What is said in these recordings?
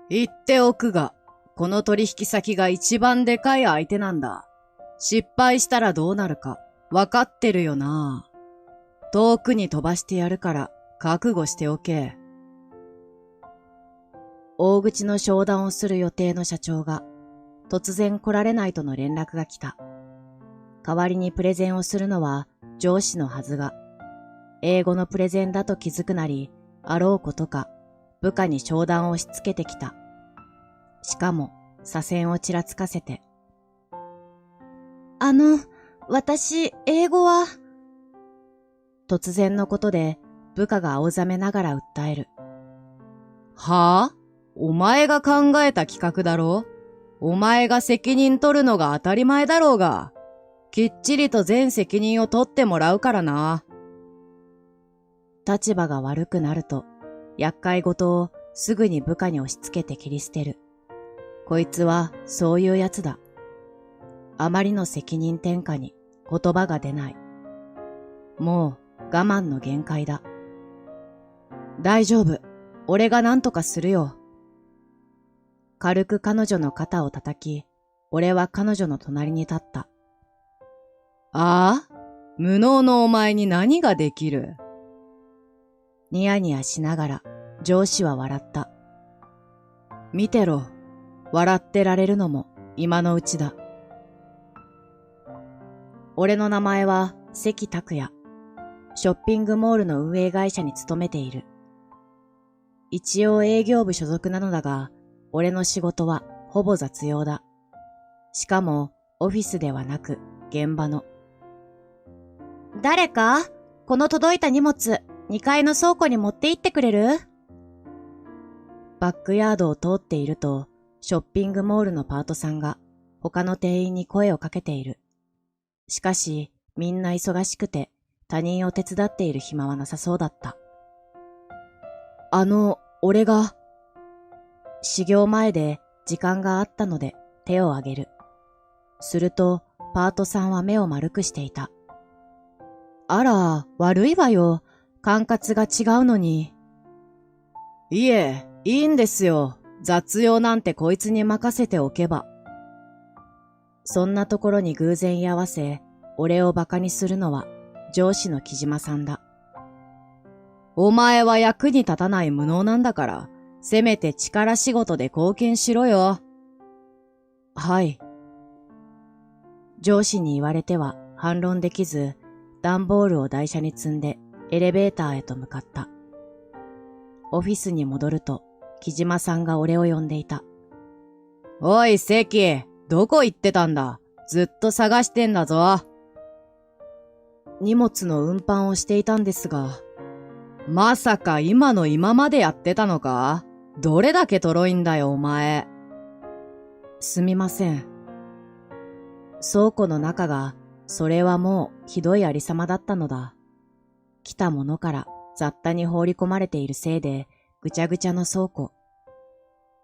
言っておくが、この取引先が一番でかい相手なんだ。失敗したらどうなるか、わかってるよな。遠くに飛ばしてやるから、覚悟しておけ。大口の商談をする予定の社長が、突然来られないとの連絡が来た。代わりにプレゼンをするのは上司のはずが、英語のプレゼンだと気づくなり、あろうことか、部下に商談を押し付けてきた。しかも、左遷をちらつかせて。私、英語は。突然のことで、部下が青ざめながら訴える。はぁ？お前が考えた企画だろ？お前が責任取るのが当たり前だろうが。きっちりと全責任を取ってもらうからな。立場が悪くなると、厄介事をすぐに部下に押し付けて切り捨てる。こいつはそういうやつだ。あまりの責任転嫁に言葉が出ない。もう我慢の限界だ。大丈夫。俺が何とかするよ。軽く彼女の肩を叩き、俺は彼女の隣に立った。ああ？無能のお前に何ができる？ニヤニヤしながら上司は笑った。見てろ。笑ってられるのも今のうちだ。俺の名前は関拓也。ショッピングモールの運営会社に勤めている。一応営業部所属なのだが、俺の仕事はほぼ雑用だ。しかもオフィスではなく現場の。誰か？この届いた荷物、2階の倉庫に持って行ってくれる？バックヤードを通っていると、ショッピングモールのパートさんが他の店員に声をかけている。しかし、みんな忙しくて他人を手伝っている暇はなさそうだった。俺が。始業前で時間があったので手を挙げる。すると、パートさんは目を丸くしていた。あら、悪いわよ。管轄が違うのに。いえ、いいんですよ。雑用なんてこいつに任せておけば。そんなところに偶然居合わせ、俺を馬鹿にするのは上司の木島さんだ。お前は役に立たない無能なんだから、せめて力仕事で貢献しろよ。はい。上司に言われては反論できず、段ボールを台車に積んでエレベーターへと向かった。オフィスに戻ると、木島さんが俺を呼んでいた。おい関、どこ行ってたんだ？ずっと探してんだぞ。荷物の運搬をしていたんですが。まさか今の今までやってたのか？どれだけとろいんだよお前。すみません。倉庫の中が、それはもうひどいありさまだったのだ。来たものから雑多に放り込まれているせいで、ぐちゃぐちゃの倉庫。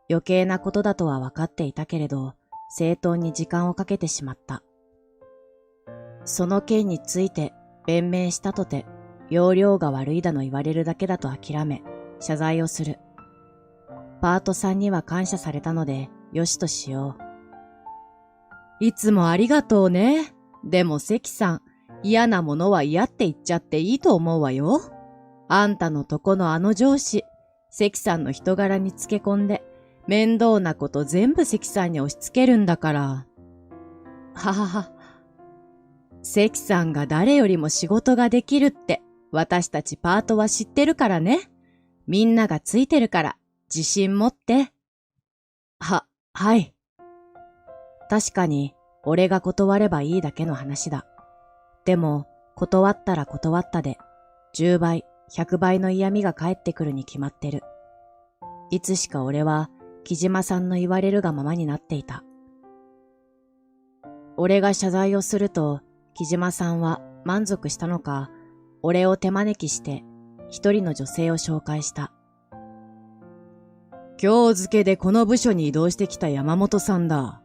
余計なことだとは分かっていたけれど、整頓に時間をかけてしまった。その件について弁明したとて、要領が悪いだの言われるだけだと諦め、謝罪をする。パートさんには感謝されたので、よしとしよう。いつもありがとうね。でも関さん、嫌なものは嫌って言っちゃっていいと思うわよ。あんたのとこのあの上司、関さんの人柄につけ込んで、面倒なこと全部関さんに押し付けるんだから。ははは。関さんが誰よりも仕事ができるって、私たちパートは知ってるからね。みんながついてるから、自信持って。はい。確かに、俺が断ればいいだけの話だ。でも、断ったら断ったで、10倍、100倍の嫌味が返ってくるに決まってる。いつしか俺は、木島さんの言われるがままになっていた。俺が謝罪をすると、木島さんは満足したのか、俺を手招きして、一人の女性を紹介した。今日付でこの部署に移動してきた山本さんだ。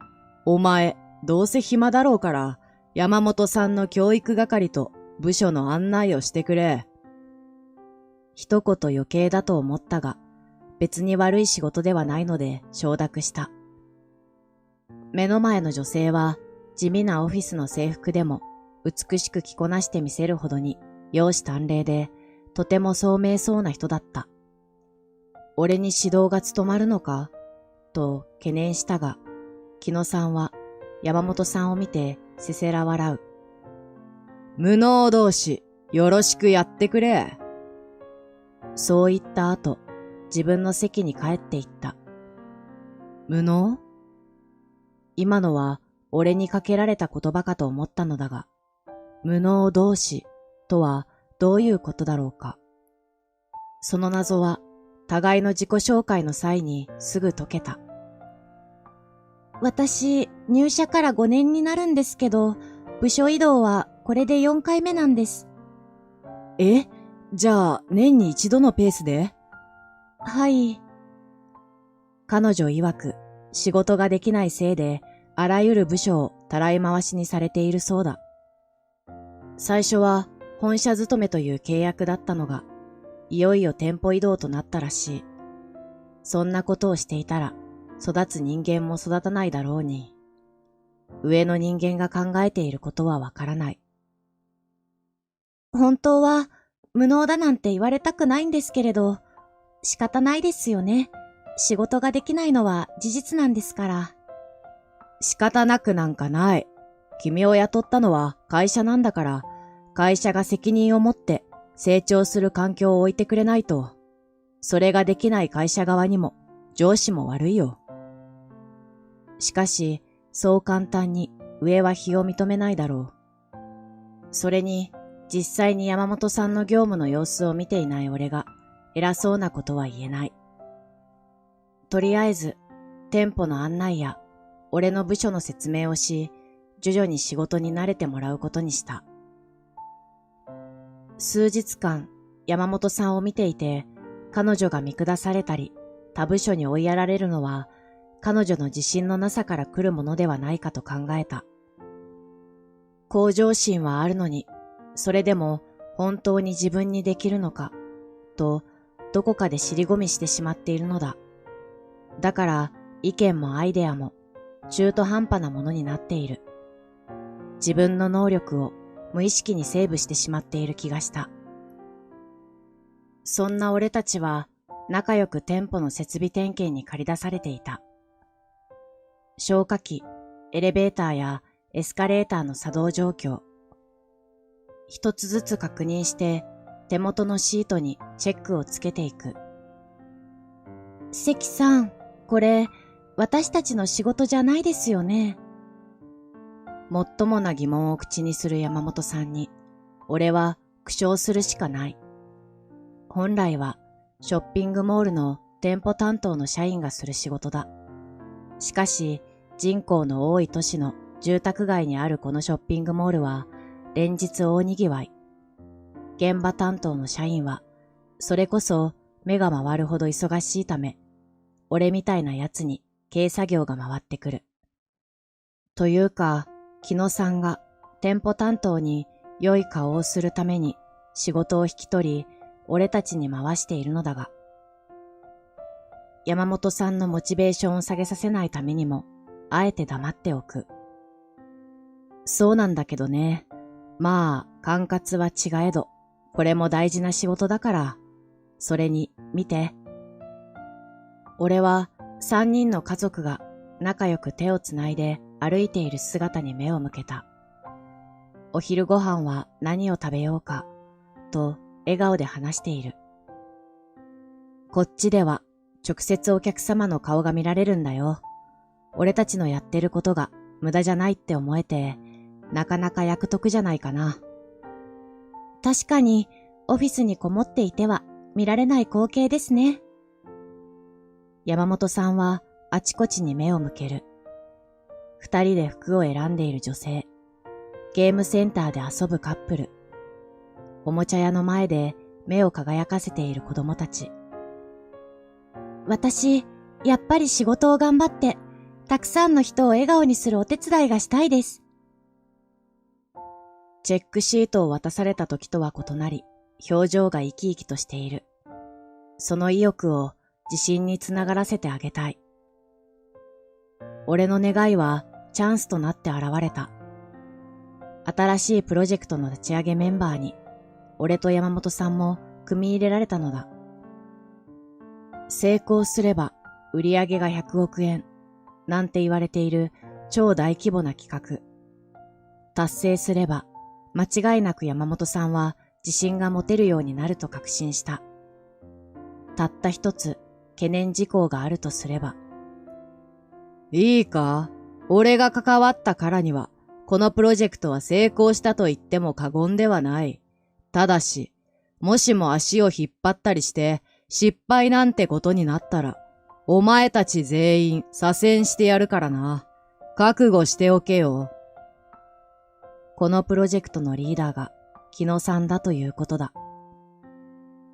お前、どうせ暇だろうから、山本さんの教育係と部署の案内をしてくれ。一言余計だと思ったが、別に悪い仕事ではないので承諾した。目の前の女性は地味なオフィスの制服でも美しく着こなしてみせるほどに容姿端麗でとても聡明そうな人だった。俺に指導が務まるのかと懸念したが、木野さんは山本さんを見てせせら笑う。無能同士、よろしくやってくれ。そう言った後、自分の席に帰っていった。無能？今のは俺にかけられた言葉かと思ったのだが、無能同士とはどういうことだろうか。その謎は互いの自己紹介の際にすぐ解けた。私、入社から5年になるんですけど、部署異動はこれで4回目なんです。え？じゃあ年に一度のペースで？はい。彼女曰く、仕事ができないせいで、あらゆる部署をたらい回しにされているそうだ。最初は本社勤めという契約だったのが、いよいよ店舗移動となったらしい。そんなことをしていたら、育つ人間も育たないだろうに。上の人間が考えていることはわからない。本当は無能だなんて言われたくないんですけれど、仕方ないですよね。仕事ができないのは事実なんですから。仕方なくなんかない。君を雇ったのは会社なんだから、会社が責任を持って成長する環境を置いてくれないと、それができない会社側にも上司も悪いよ。しかし、そう簡単に上は非を認めないだろう。それに、実際に山本さんの業務の様子を見ていない俺が偉そうなことは言えない。とりあえず、店舗の案内や俺の部署の説明をし、徐々に仕事に慣れてもらうことにした。数日間、山本さんを見ていて、彼女が見下されたり、他部署に追いやられるのは、彼女の自信のなさから来るものではないかと考えた。向上心はあるのに、それでも本当に自分にできるのか、と、どこかで尻込みしてしまっているのだ。だから、意見もアイデアも、中途半端なものになっている。自分の能力を無意識にセーブしてしまっている気がした。そんな俺たちは、仲良く店舗の設備点検に駆り出されていた。消火器、エレベーターやエスカレーターの作動状況。一つずつ確認して、手元のシートにチェックをつけていく。関さん、これ、私たちの仕事じゃないですよね。もっともな疑問を口にする山本さんに、俺は苦笑するしかない。本来は、ショッピングモールの店舗担当の社員がする仕事だ。しかし、人口の多い都市の住宅街にあるこのショッピングモールは、連日大にぎわい。現場担当の社員は、それこそ目が回るほど忙しいため、俺みたいなやつに軽作業が回ってくる。というか、木野さんが店舗担当に良い顔をするために仕事を引き取り、俺たちに回しているのだが、山本さんのモチベーションを下げさせないためにも、あえて黙っておく。そうなんだけどね。まあ、管轄は違えど、これも大事な仕事だから、それに、見て。俺は3人の家族が仲良く手をつないで歩いている姿に目を向けた。お昼ご飯は何を食べようか、と笑顔で話している。こっちでは直接お客様の顔が見られるんだよ。俺たちのやってることが無駄じゃないって思えて、なかなか役得じゃないかな。確かに、オフィスにこもっていては見られない光景ですね。山本さんはあちこちに目を向ける。二人で服を選んでいる女性。ゲームセンターで遊ぶカップル。おもちゃ屋の前で目を輝かせている子供たち。私、やっぱり仕事を頑張って、たくさんの人を笑顔にするお手伝いがしたいです。チェックシートを渡された時とは異なり、表情が生き生きとしている。その意欲を自信につながらせてあげたい。俺の願いはチャンスとなって現れた。新しいプロジェクトの立ち上げメンバーに、俺と山本さんも組み入れられたのだ。成功すれば売上が100億円なんて言われている超大規模な企画。達成すれば間違いなく山本さんは自信が持てるようになると確信した。たった一つ懸念事項があるとすれば。いいか、俺が関わったからには、このプロジェクトは成功したと言っても過言ではない。ただし、もしも足を引っ張ったりして失敗なんてことになったら、お前たち全員左遷してやるからな。覚悟しておけよ。このプロジェクトのリーダーが木野さんだということだ。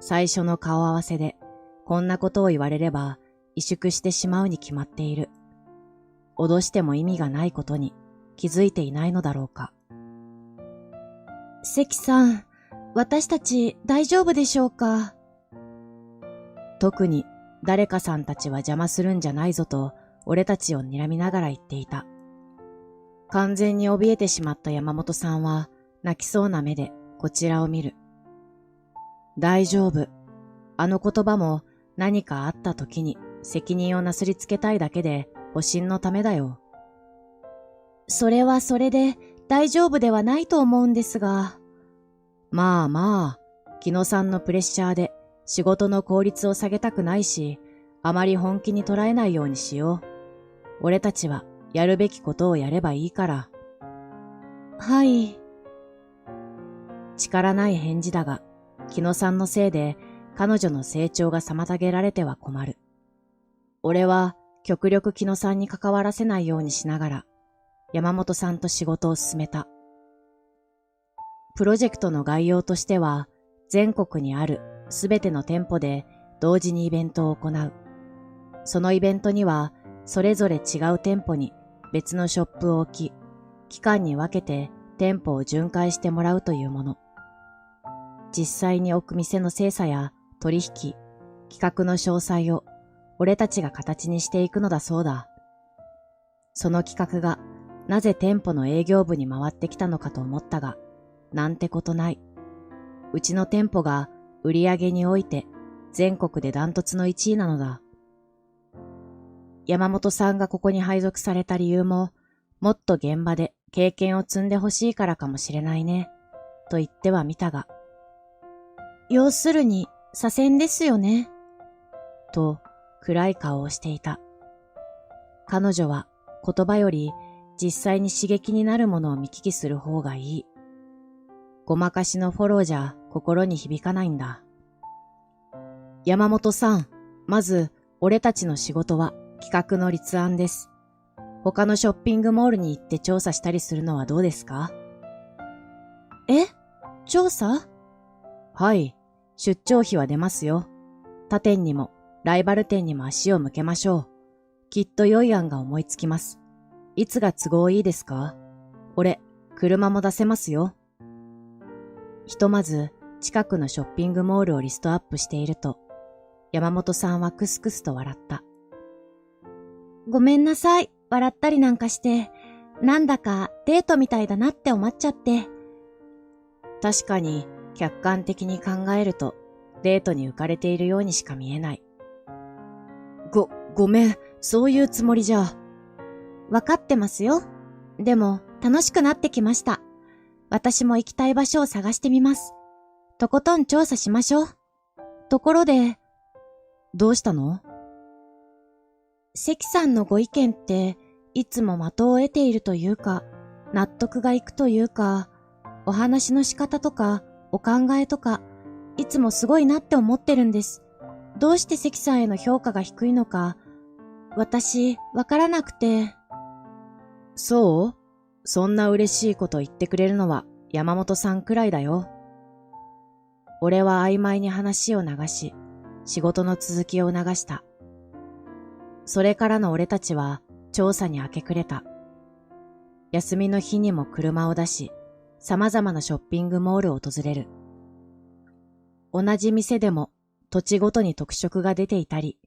最初の顔合わせでこんなことを言われれば萎縮してしまうに決まっている。脅しても意味がないことに気づいていないのだろうか。関さん、私たち大丈夫でしょうか？特に誰かさんたちは邪魔するんじゃないぞと俺たちを睨みながら言っていた。完全に怯えてしまった山本さんは泣きそうな目でこちらを見る。大丈夫。あの言葉も何かあった時に責任をなすりつけたいだけで保身のためだよ。それはそれで大丈夫ではないと思うんですが。まあまあ、木野さんのプレッシャーで仕事の効率を下げたくないし、あまり本気に捉えないようにしよう。俺たちはやるべきことをやればいいから。はい。力ない返事だが、木野さんのせいで彼女の成長が妨げられては困る。俺は極力木野さんに関わらせないようにしながら、山本さんと仕事を進めた。プロジェクトの概要としては、全国にあるすべての店舗で同時にイベントを行う。そのイベントには、それぞれ違う店舗に別のショップを置き、期間に分けて店舗を巡回してもらうというもの。実際に置く店の精査や取引、企画の詳細を俺たちが形にしていくのだそうだ。その企画がなぜ店舗の営業部に回ってきたのかと思ったが、なんてことない。うちの店舗が売り上げにおいて全国でダントツの1位なのだ。山本さんがここに配属された理由も、もっと現場で経験を積んでほしいからかもしれないね、と言ってはみたが。要するに、左遷ですよね。と、暗い顔をしていた。彼女は言葉より実際に刺激になるものを見聞きする方がいい。ごまかしのフォローじゃ心に響かないんだ。山本さん、まず俺たちの仕事は企画の立案です。他のショッピングモールに行って調査したりするのはどうですか？え？調査？はい、出張費は出ますよ。他店にもライバル店にも足を向けましょう。きっと良い案が思いつきます。いつが都合いいですか？俺、車も出せますよ。ひとまず近くのショッピングモールをリストアップしていると、山本さんはクスクスと笑った。ごめんなさい、笑ったりなんかして、なんだかデートみたいだなって思っちゃって。確かに客観的に考えるとデートに浮かれているようにしか見えない。ごめん、そういうつもりじゃ。わかってますよ。でも楽しくなってきました。私も行きたい場所を探してみます。とことん調査しましょう。ところで、どうしたの？関さんのご意見っていつも的を得ているというか、納得がいくというか、お話の仕方とかお考えとか、いつもすごいなって思ってるんです。どうして関さんへの評価が低いのか、私わからなくて。そう？そんな嬉しいこと言ってくれるのは山本さんくらいだよ。俺は曖昧に話を流し、仕事の続きを促した。それからの俺たちは調査に明け暮れた。休みの日にも車を出し、様々なショッピングモールを訪れる。同じ店でも土地ごとに特色が出ていたり、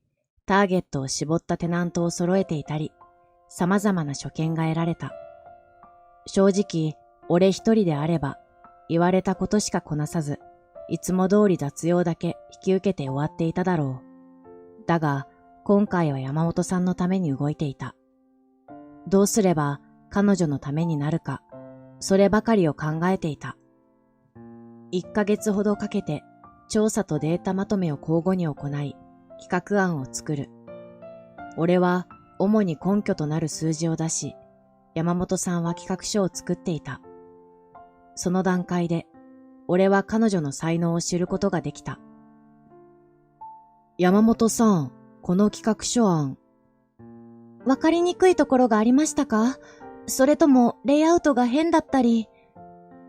ターゲットを絞ったテナントを揃えていたり、様々な所見が得られた。正直、俺一人であれば、言われたことしかこなさず、いつも通り雑用だけ引き受けて終わっていただろう。だが、今回は山本さんのために動いていた。どうすれば彼女のためになるか、そればかりを考えていた。1ヶ月ほどかけて調査とデータまとめを交互に行い、企画案を作る。俺は主に根拠となる数字を出し、山本さんは企画書を作っていた。その段階で、俺は彼女の才能を知ることができた。山本さん、この企画書案。わかりにくいところがありましたか？それともレイアウトが変だったり。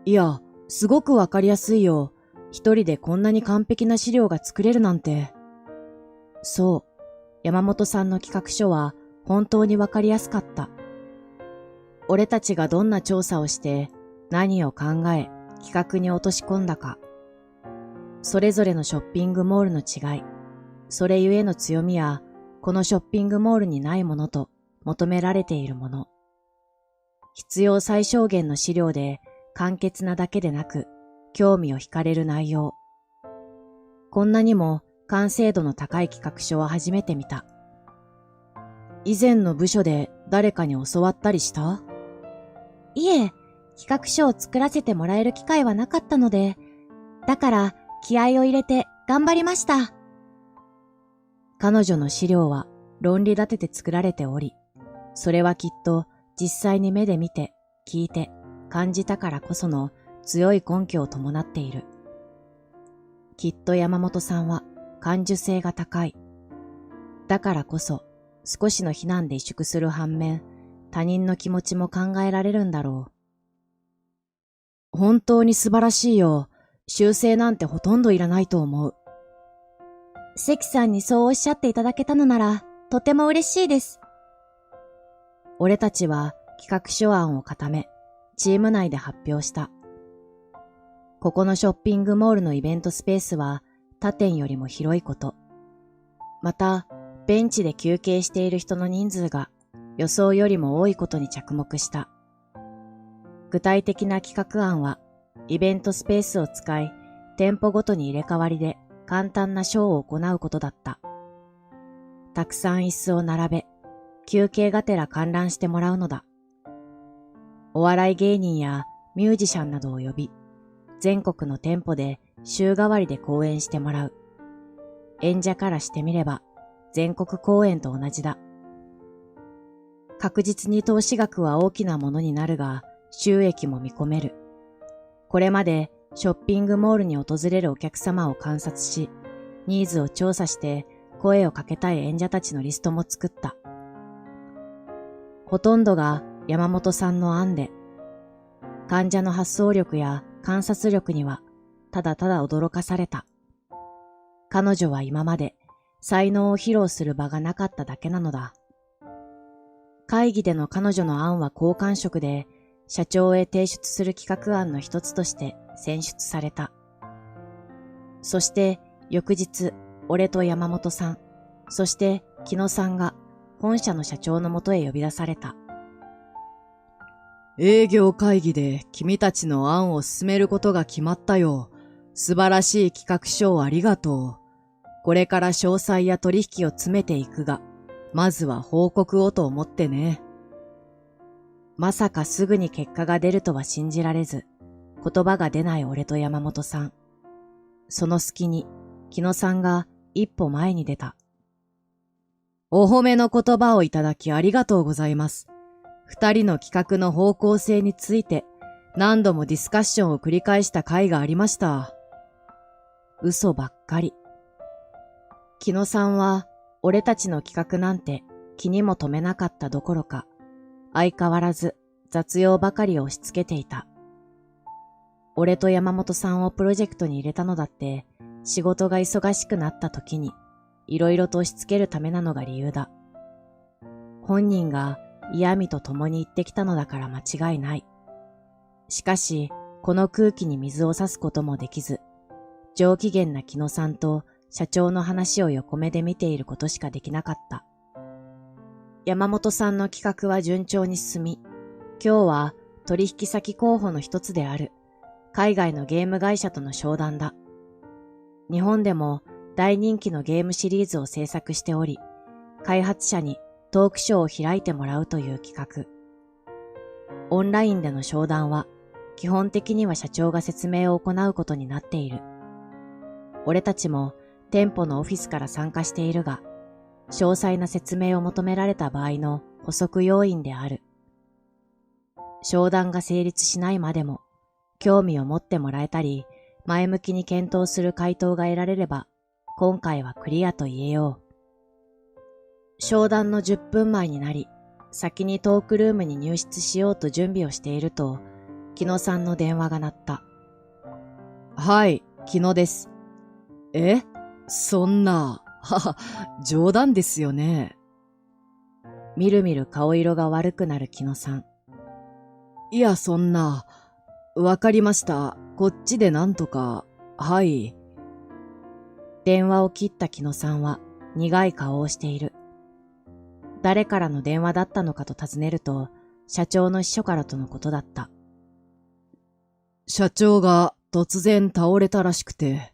いや、すごくわかりやすいよ。一人でこんなに完璧な資料が作れるなんて。そう、山本さんの企画書は本当にわかりやすかった。俺たちがどんな調査をして何を考え企画に落とし込んだか。それぞれのショッピングモールの違い、それゆえの強みやこのショッピングモールにないものと求められているもの。必要最小限の資料で簡潔なだけでなく興味を惹かれる内容。こんなにも完成度の高い企画書は初めて見た。以前の部署で誰かに教わったりした？いえ、企画書を作らせてもらえる機会はなかったので、だから気合を入れて頑張りました。彼女の資料は論理立てて作られており、それはきっと実際に目で見て、聞いて、感じたからこその強い根拠を伴っている。きっと山本さんは感受性が高い。だからこそ少しの非難で萎縮する反面、他人の気持ちも考えられるんだろう。本当に素晴らしいよ。修正なんてほとんどいらないと思う。関さんにそうおっしゃっていただけたのなら、とても嬉しいです。俺たちは企画書案を固め、チーム内で発表した。ここのショッピングモールのイベントスペースは他店よりも広いこと。また、ベンチで休憩している人の人数が予想よりも多いことに着目した。具体的な企画案は、イベントスペースを使い、店舗ごとに入れ替わりで簡単なショーを行うことだった。たくさん椅子を並べ、休憩がてら観覧してもらうのだ。お笑い芸人やミュージシャンなどを呼び、全国の店舗で週替わりで公演してもらう。演者からしてみれば、全国公演と同じだ。確実に投資額は大きなものになるが、収益も見込める。これまでショッピングモールに訪れるお客様を観察し、ニーズを調査して声をかけたい演者たちのリストも作った。ほとんどが山本さんの案で、患者の発想力や観察力にはただただ驚かされた。彼女は今まで才能を披露する場がなかっただけなのだ。会議での彼女の案は好感触で、社長へ提出する企画案の一つとして選出された。そして翌日、俺と山本さん、そして木野さんが本社の社長のもとへ呼び出された。営業会議で君たちの案を進めることが決まったよ。素晴らしい企画書をありがとう。これから詳細や取引を詰めていくが、まずは報告をと思ってね。まさかすぐに結果が出るとは信じられず、言葉が出ない俺と山本さん。その隙に、木野さんが一歩前に出た。お褒めの言葉をいただきありがとうございます。二人の企画の方向性について何度もディスカッションを繰り返した回がありました。嘘ばっかり。木野さんは俺たちの企画なんて気にも留めなかったどころか、相変わらず雑用ばかり押し付けていた。俺と山本さんをプロジェクトに入れたのだって仕事が忙しくなった時にいろいろと押し付けるためなのが理由だ。本人が嫌味と共に言ってきたのだから間違いない。しかし、この空気に水を差すこともできず、上機嫌な木野さんと社長の話を横目で見ていることしかできなかった。山本さんの企画は順調に進み、今日は取引先候補の一つである海外のゲーム会社との商談だ。日本でも大人気のゲームシリーズを制作しており、開発者にトークショーを開いてもらうという企画。オンラインでの商談は基本的には社長が説明を行うことになっている。俺たちも店舗のオフィスから参加しているが、詳細な説明を求められた場合の補足要員である。商談が成立しないまでも、興味を持ってもらえたり、前向きに検討する回答が得られれば、今回はクリアと言えよう。商談の10分前になり、先にトークルームに入室しようと準備をしていると、木野さんの電話が鳴った。はい、木野です。え？そんな、冗談ですよね。みるみる顔色が悪くなる木野さん。いや、そんな、わかりました。こっちでなんとか、はい。電話を切った木野さんは苦い顔をしている。誰からの電話だったのかと尋ねると、社長の秘書からとのことだった。社長が突然倒れたらしくて。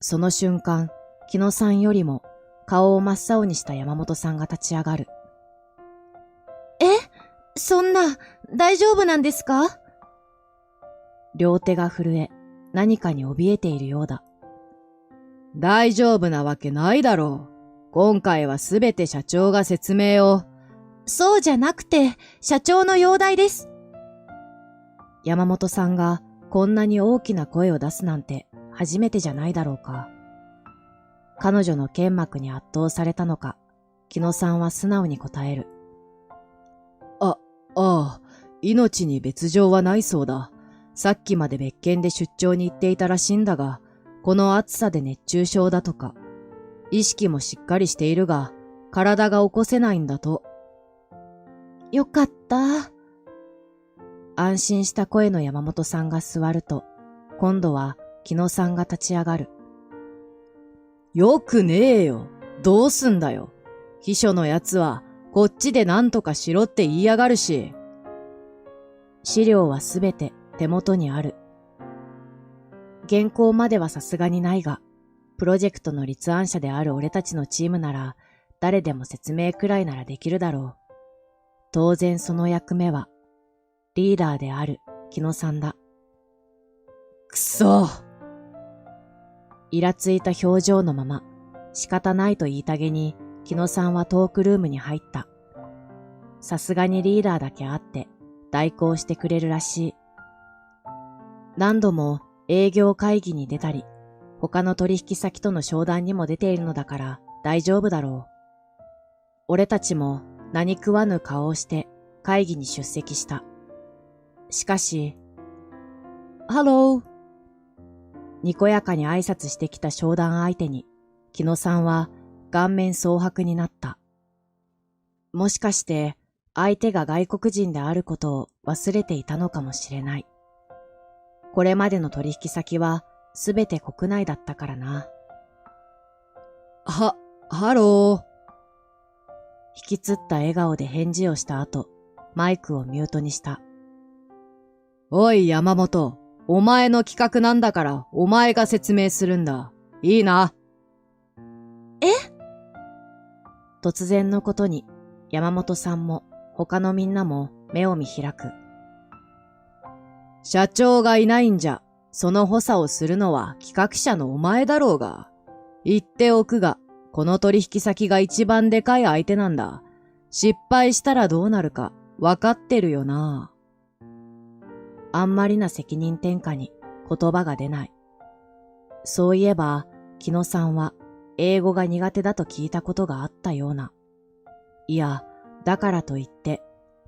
その瞬間、木野さんよりも顔を真っ青にした山本さんが立ち上がる。そんな、大丈夫なんですか？両手が震え、何かに怯えているようだ。大丈夫なわけないだろう。今回はすべて社長が説明を。そうじゃなくて、社長の容体です。山本さんがこんなに大きな声を出すなんて初めてじゃないだろうか。彼女の剣幕に圧倒されたのか、木野さんは素直に答える。ああ、命に別状はないそうだ。さっきまで別件で出張に行っていたらしいんだが、この暑さで熱中症だとか。意識もしっかりしているが、体が起こせないんだと。よかった。安心した声の山本さんが座ると、今度は木野さんが立ち上がる。よくねえよ。どうすんだよ。秘書のやつは、こっちで何とかしろって言いやがるし。資料はすべて手元にある。原稿まではさすがにないが、プロジェクトの立案者である俺たちのチームなら、誰でも説明くらいならできるだろう。当然その役目は、リーダーである木野さんだ。くそ！イラついた表情のまま、仕方ないと言いたげに、木野さんはトークルームに入った。さすがにリーダーだけあって代行してくれるらしい。何度も営業会議に出たり、他の取引先との商談にも出ているのだから大丈夫だろう。俺たちも何食わぬ顔をして会議に出席した。しかし、ハロー。にこやかに挨拶してきた商談相手に、木野さんは顔面蒼白になった。もしかして相手が外国人であることを忘れていたのかもしれない。これまでの取引先はすべて国内だったからな。ハロー。引きつった笑顔で返事をした後、マイクをミュートにした。おい山本、お前の企画なんだからお前が説明するんだ。いいな。突然のことに山本さんも他のみんなも目を見開く。社長がいないんじゃ、その補佐をするのは企画者のお前だろうが。言っておくが、この取引先が一番でかい相手なんだ。失敗したらどうなるか分かってるよな。あんまりな責任転嫁に言葉が出ない。そういえば、木野さんは英語が苦手だと聞いたことがあったような。いや、だからといって、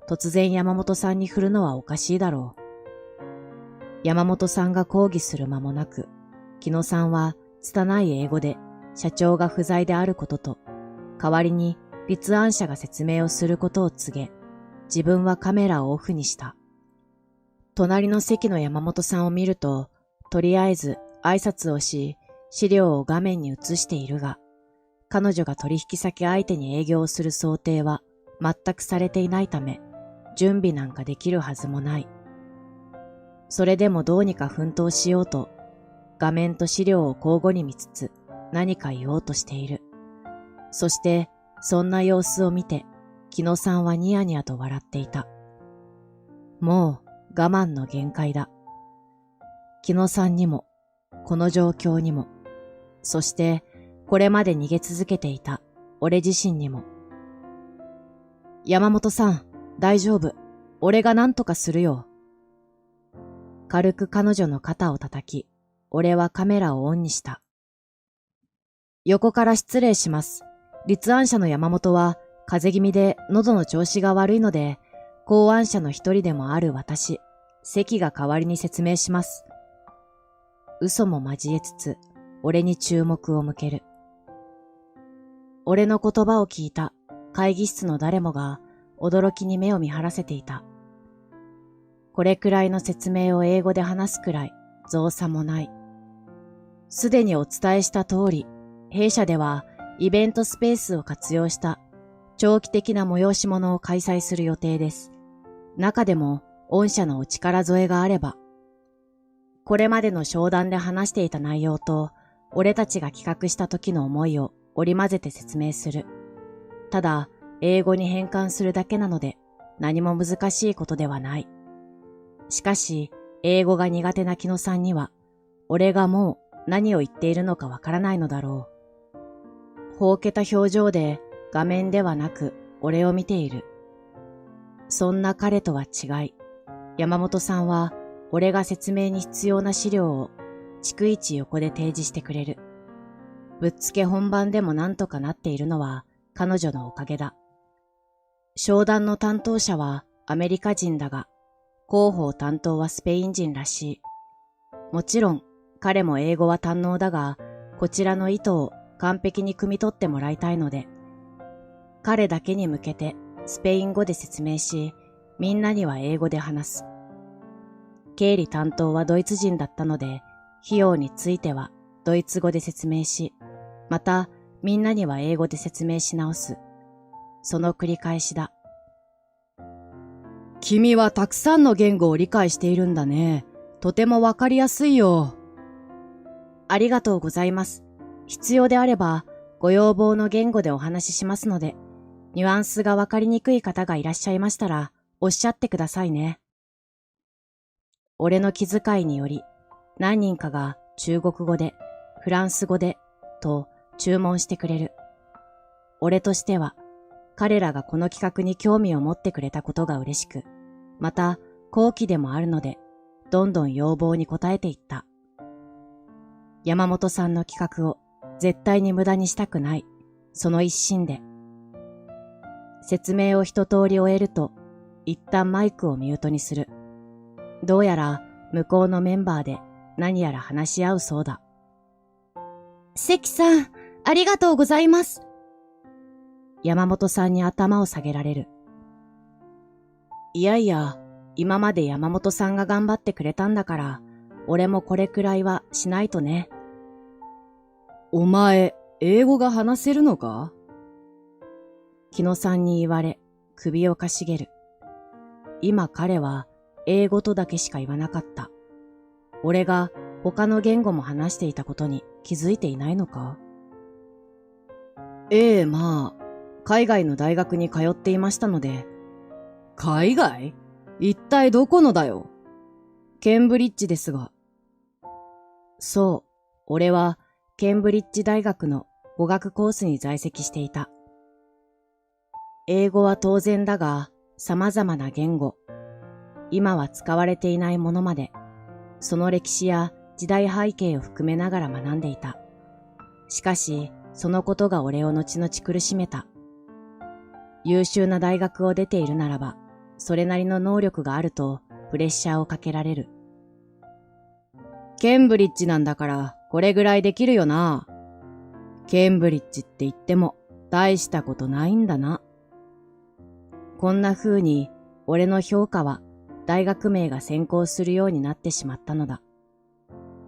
突然山本さんに振るのはおかしいだろう。山本さんが抗議する間もなく、木野さんは拙い英語で社長が不在であることと、代わりに立案者が説明をすることを告げ、自分はカメラをオフにした。隣の席の山本さんを見ると、とりあえず挨拶をし、資料を画面に映しているが、彼女が取引先相手に営業をする想定は全くされていないため、準備なんかできるはずもない。それでもどうにか奮闘しようと、画面と資料を交互に見つつ何か言おうとしている。そして、そんな様子を見て、木野さんはニヤニヤと笑っていた。もう我慢の限界だ。木野さんにも、この状況にも、そしてこれまで逃げ続けていた俺自身にも。山本さん、大丈夫。俺が何とかするよ。軽く彼女の肩を叩き、俺はカメラをオンにした。横から失礼します。立案者の山本は風邪気味で喉の調子が悪いので、考案者の一人でもある私、関が代わりに説明します。嘘も交えつつ、俺に注目を向ける。俺の言葉を聞いた会議室の誰もが驚きに目を見張らせていた。これくらいの説明を英語で話すくらい造作もない。すでにお伝えした通り、弊社ではイベントスペースを活用した長期的な催し物を開催する予定です。中でも御社のお力添えがあれば、これまでの商談で話していた内容と俺たちが企画した時の思いを織り交ぜて説明する。ただ、英語に変換するだけなので何も難しいことではない。しかし、英語が苦手な木野さんには、俺がもう何を言っているのかわからないのだろう。ほうけた表情で画面ではなく俺を見ている。そんな彼とは違い、山本さんは俺が説明に必要な資料を逐一横で提示してくれる。ぶっつけ本番でもなんとかなっているのは彼女のおかげだ。商談の担当者はアメリカ人だが、広報担当はスペイン人らしい。もちろん彼も英語は堪能だが、こちらの意図を完璧に汲み取ってもらいたいので、彼だけに向けてスペイン語で説明し、みんなには英語で話す。経理担当はドイツ人だったので、費用についてはドイツ語で説明し、またみんなには英語で説明し直す。その繰り返しだ。君はたくさんの言語を理解しているんだね。とてもわかりやすいよ。ありがとうございます。必要であれば、ご要望の言語でお話ししますので、ニュアンスがわかりにくい方がいらっしゃいましたら、おっしゃってくださいね。俺の気遣いにより、何人かが中国語で、フランス語で、と注文してくれる。俺としては、彼らがこの企画に興味を持ってくれたことが嬉しく、また好奇でもあるので、どんどん要望に応えていった。山本さんの企画を絶対に無駄にしたくない、その一心で。説明を一通り終えると、一旦マイクをミュートにする。どうやら向こうのメンバーで何やら話し合うそうだ。関さん、ありがとうございます。山本さんに頭を下げられる。いやいや、今まで山本さんが頑張ってくれたんだから、俺もこれくらいはしないとね。お前、英語が話せるのか？木野さんに言われ、首をかしげる。今彼は英語とだけしか言わなかった。俺が他の言語も話していたことに気づいていないのか？まあ、海外の大学に通っていましたので。海外？一体どこのだよ？ケンブリッジですが。そう、俺はケンブリッジ大学の語学コースに在籍していた。英語は当然だが、様々な言語、今は使われていないものまで、その歴史や時代背景を含めながら学んでいた。しかし、そのことが俺を後々苦しめた。優秀な大学を出ているならば、それなりの能力があるとプレッシャーをかけられる。ケンブリッジなんだからこれぐらいできるよな。ケンブリッジって言っても大したことないんだな。こんな風に俺の評価は大学名が先行するようになってしまったのだ。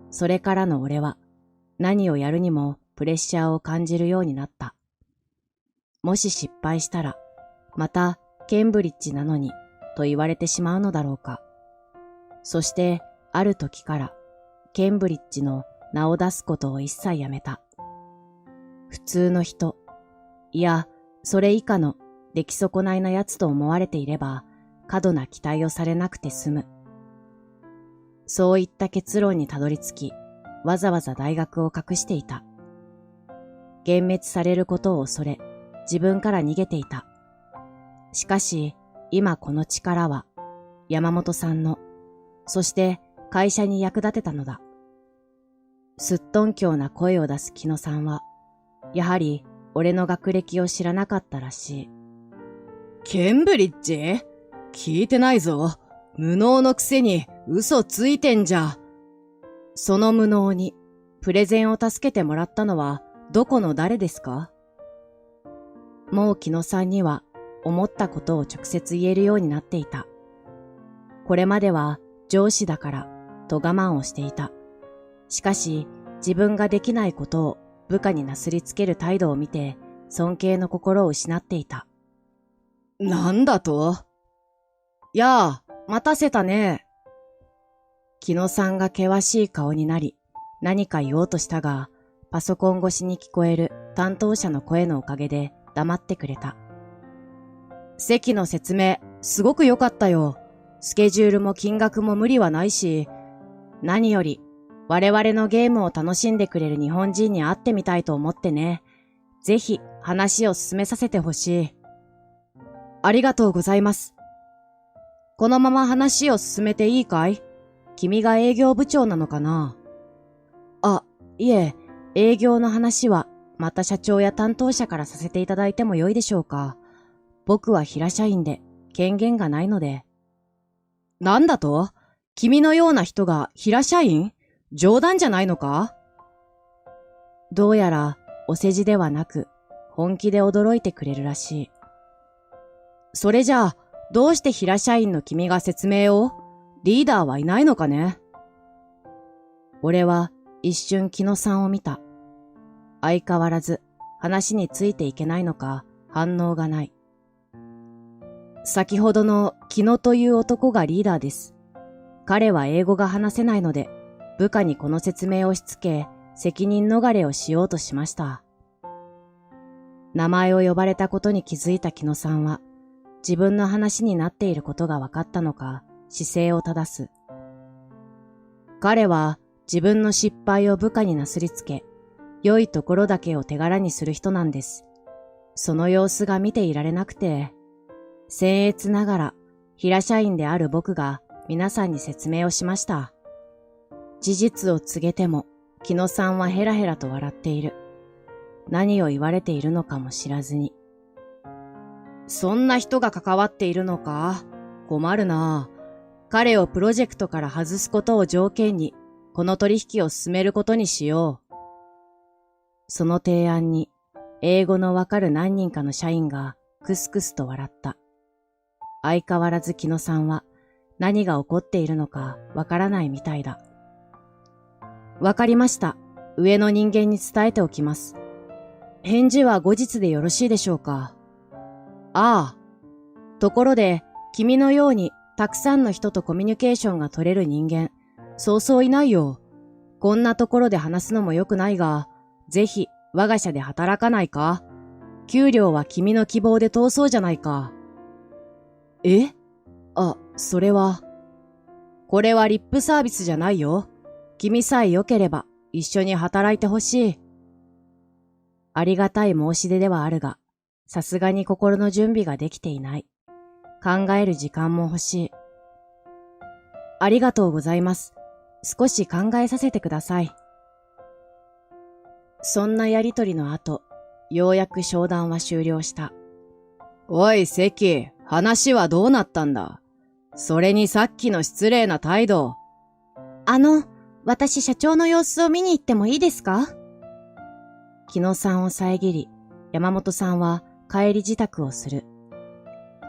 それからの俺は何をやるにもプレッシャーを感じるようになった。もし失敗したら、またケンブリッジなのにと言われてしまうのだろうか。そしてある時からケンブリッジの名を出すことを一切やめた。普通の人、いや、それ以下の出来損ないな奴と思われていれば、過度な期待をされなくて済む。そういった結論にたどり着き、わざわざ大学を隠していた。幻滅されることを恐れ、自分から逃げていた。しかし、今この力は、山本さんの、そして会社に役立てたのだ。すっとんきょうな声を出す木野さんは、やはり俺の学歴を知らなかったらしい。ケンブリッジ？聞いてないぞ。無能のくせに嘘ついてんじゃ。その無能にプレゼンを助けてもらったのはどこの誰ですか？もう木野さんには思ったことを直接言えるようになっていた。これまでは上司だからと我慢をしていた。しかし自分ができないことを部下になすりつける態度を見て尊敬の心を失っていた。なんだと？やあ、待たせたね。木野さんが険しい顔になり、何か言おうとしたが、パソコン越しに聞こえる担当者の声のおかげで黙ってくれた。席の説明、すごく良かったよ。スケジュールも金額も無理はないし、何より、我々のゲームを楽しんでくれる日本人に会ってみたいと思ってね。ぜひ話を進めさせてほしい。ありがとうございます。このまま話を進めていいかい？君が営業部長なのかな？あ、いえ、営業の話はまた社長や担当者からさせていただいてもよいでしょうか。僕は平社員で権限がないので。なんだと？君のような人が平社員？冗談じゃないのか？どうやらお世辞ではなく本気で驚いてくれるらしい。それじゃあどうして平社員の君が説明を？リーダーはいないのかね？俺は一瞬木野さんを見た。相変わらず話についていけないのか反応がない。先ほどの木野という男がリーダーです。彼は英語が話せないので、部下にこの説明をしつけ、責任逃れをしようとしました。名前を呼ばれたことに気づいた木野さんは、自分の話になっていることが分かったのか、姿勢を正す。彼は自分の失敗を部下になすりつけ、良いところだけを手柄にする人なんです。その様子が見ていられなくて、僭越ながら平社員である僕が皆さんに説明をしました。事実を告げても、木野さんはヘラヘラと笑っている。何を言われているのかも知らずに。そんな人が関わっているのか？困るな。彼をプロジェクトから外すことを条件に、この取引を進めることにしよう。その提案に、英語のわかる何人かの社員がクスクスと笑った。相変わらず木野さんは何が起こっているのかわからないみたいだ。わかりました。上の人間に伝えておきます。返事は後日でよろしいでしょうか？ああ。ところで、君のようにたくさんの人とコミュニケーションが取れる人間、そうそういないよ。こんなところで話すのも良くないが、ぜひ我が社で働かないか？給料は君の希望で通そうじゃないか。え？あ、それは。これはリップサービスじゃないよ。君さえ良ければ一緒に働いてほしい。ありがたい申し出ではあるが、さすがに心の準備ができていない。考える時間も欲しい。ありがとうございます。少し考えさせてください。そんなやりとりの後、ようやく商談は終了した。おい関、話はどうなったんだ？それにさっきの失礼な態度。私社長の様子を見に行ってもいいですか？木野さんを遮り、山本さんは帰り支度をする。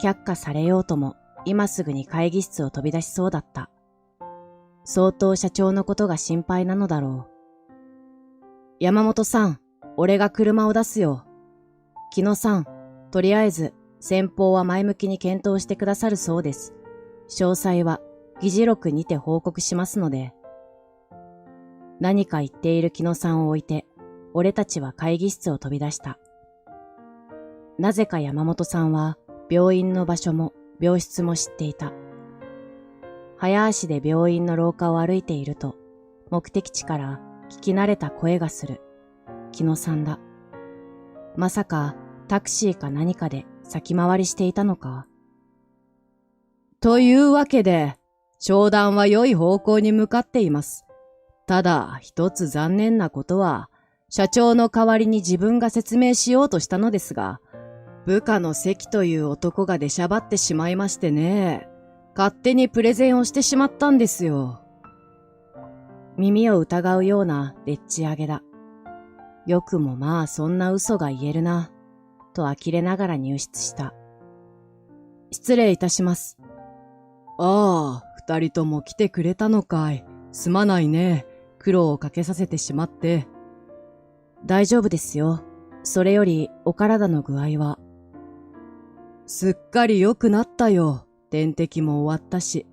却下されようとも、今すぐに会議室を飛び出しそうだった。相当社長のことが心配なのだろう。山本さん、俺が車を出すよ。木野さん、とりあえず、先方は前向きに検討してくださるそうです。詳細は、議事録にて報告しますので。何か言っている木野さんを置いて、俺たちは会議室を飛び出した。なぜか山本さんは、病院の場所も病室も知っていた。早足で病院の廊下を歩いていると、目的地から聞き慣れた声がする。木野さんだ。まさかタクシーか何かで先回りしていたのか。というわけで、商談は良い方向に向かっています。ただ、一つ残念なことは、社長の代わりに自分が説明しようとしたのですが、部下の関という男が出しゃばってしまいましてね、勝手にプレゼンをしてしまったんですよ。耳を疑うようなでっち上げだ。よくもまあそんな嘘が言えるな、と呆れながら入室した。失礼いたします。ああ、二人とも来てくれたのかい。すまないね。苦労をかけさせてしまって。大丈夫ですよ。それよりお体の具合は。すっかり良くなったよ。点滴も終わったし。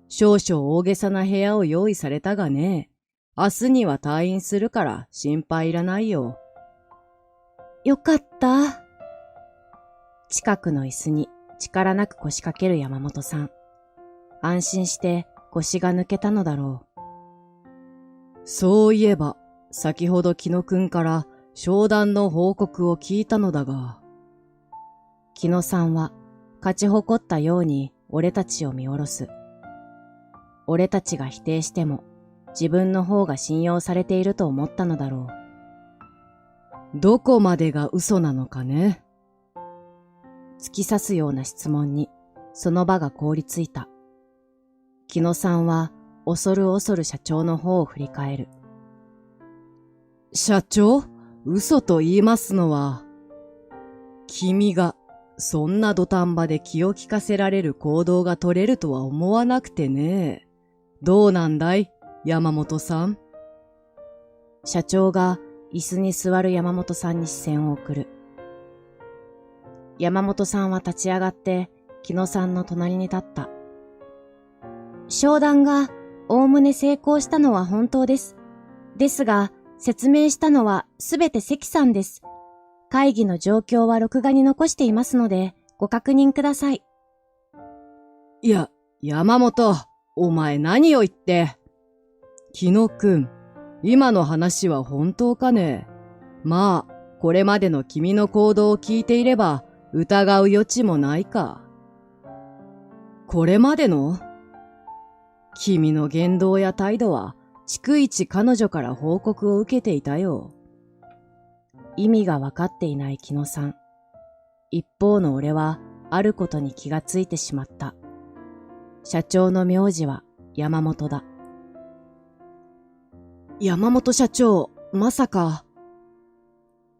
少々大げさな部屋を用意されたがね。明日には退院するから心配いらないよ。よかった。近くの椅子に力なく腰掛ける山本さん。安心して腰が抜けたのだろう。そういえば、先ほど木野くんから商談の報告を聞いたのだが。木野さんは勝ち誇ったように俺たちを見下ろす。俺たちが否定しても自分の方が信用されていると思ったのだろう。どこまでが嘘なのかね。突き刺すような質問にその場が凍りついた。木野さんは恐る恐る社長の方を振り返る。社長、嘘と言いますのは、君がそんな土壇場で気を利かせられる行動が取れるとは思わなくてね。どうなんだい、山本さん。社長が椅子に座る山本さんに視線を送る。山本さんは立ち上がって木野さんの隣に立った。商談がおおむね成功したのは本当です。ですが、説明したのはすべて関さんです。会議の状況は録画に残していますので、ご確認ください。いや、山本、お前何を言って。木野くん、今の話は本当かね。まあ、これまでの君の行動を聞いていれば、疑う余地もないか。これまでの？君の言動や態度は、逐一彼女から報告を受けていたよ。意味がわかっていない木野さん。一方の俺は、あることに気がついてしまった。社長の名字は山本だ。山本社長、まさか。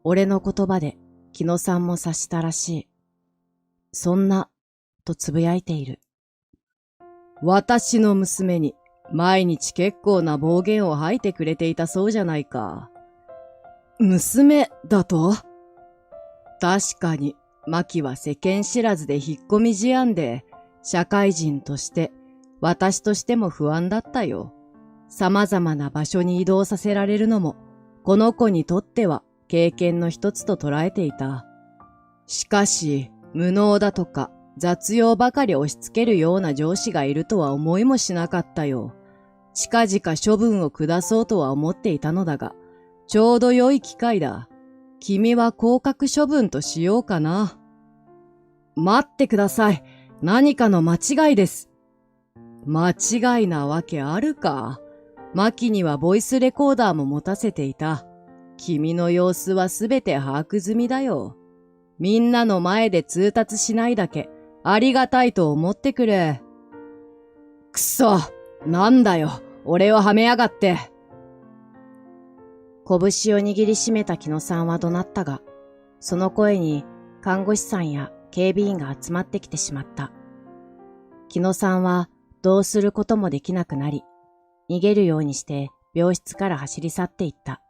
俺の言葉で木野さんも察したらしい。そんな、とつぶやいている。私の娘に毎日結構な暴言を吐いてくれていたそうじゃないか。娘だと？確かに、マキは世間知らずで引っ込み思案で、社会人として、私としても不安だったよ。様々な場所に移動させられるのも、この子にとっては経験の一つと捉えていた。しかし、無能だとか、雑用ばかり押し付けるような上司がいるとは思いもしなかったよ。近々処分を下そうとは思っていたのだが、ちょうど良い機会だ。君は降格処分としようかな。待ってください。何かの間違いです。間違いなわけあるか。マキにはボイスレコーダーも持たせていた。君の様子はすべて把握済みだよ。みんなの前で通達しないだけありがたいと思ってくれ。くそ、なんだよ、俺をはめやがって。拳を握りしめた木野さんは怒鳴ったが、その声に看護師さんや警備員が集まってきてしまった。木野さんはどうすることもできなくなり、逃げるようにして病室から走り去っていった。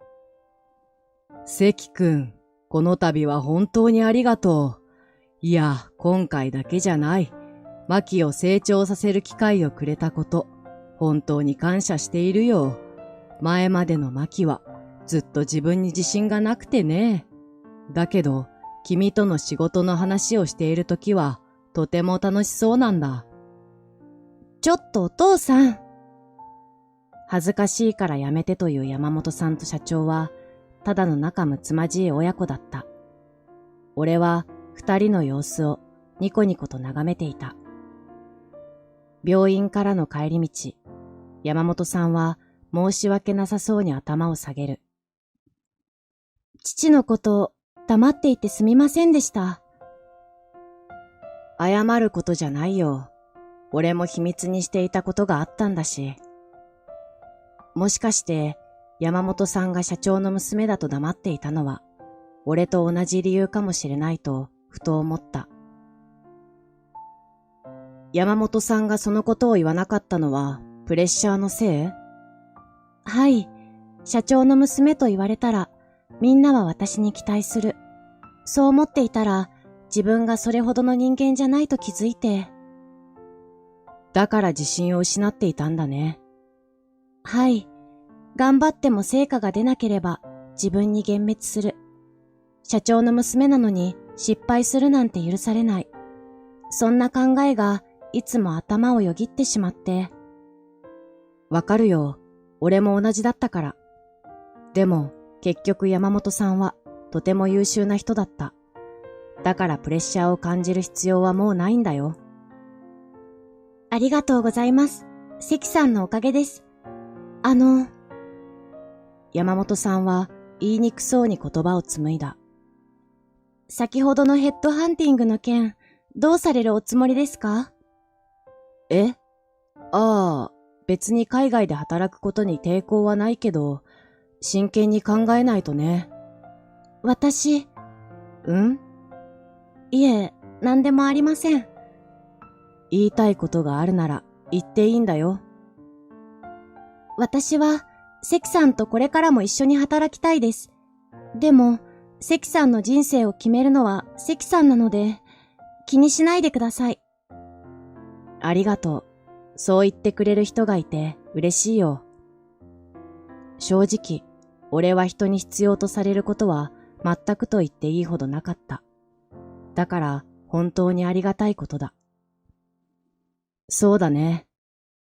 関くん、この度は本当にありがとう。いや、今回だけじゃない。マキを成長させる機会をくれたこと、本当に感謝しているよ。前までのマキは、ずっと自分に自信がなくてね。だけど、君との仕事の話をしているときは、とても楽しそうなんだ。ちょっとお父さん。恥ずかしいからやめてという山本さんと社長は、ただの仲睦まじい親子だった。俺は二人の様子をニコニコと眺めていた。病院からの帰り道、山本さんは申し訳なさそうに頭を下げる。父のこと黙っていてすみませんでした。謝ることじゃないよ。俺も秘密にしていたことがあったんだし。もしかして山本さんが社長の娘だと黙っていたのは、俺と同じ理由かもしれないとふと思った。山本さんがそのことを言わなかったのはプレッシャーのせい？はい。社長の娘と言われたら、みんなは私に期待する。そう思っていたら、自分がそれほどの人間じゃないと気づいて。だから自信を失っていたんだね。はい。頑張っても成果が出なければ自分に幻滅する。社長の娘なのに失敗するなんて許されない。そんな考えがいつも頭をよぎってしまって。わかるよ。俺も同じだったから。でも結局山本さんはとても優秀な人だった。だからプレッシャーを感じる必要はもうないんだよ。ありがとうございます。関さんのおかげです。山本さんは言いにくそうに言葉を紡いだ。先ほどのヘッドハンティングの件、どうされるおつもりですか？別に海外で働くことに抵抗はないけど、真剣に考えないとね。私。ん？いえ、何でもありません。言いたいことがあるなら言っていいんだよ。私は、関さんとこれからも一緒に働きたいです。でも、関さんの人生を決めるのは関さんなので、気にしないでください。ありがとう。そう言ってくれる人がいて嬉しいよ。正直、俺は人に必要とされることは全くと言っていいほどなかった。だから本当にありがたいことだ。そうだね。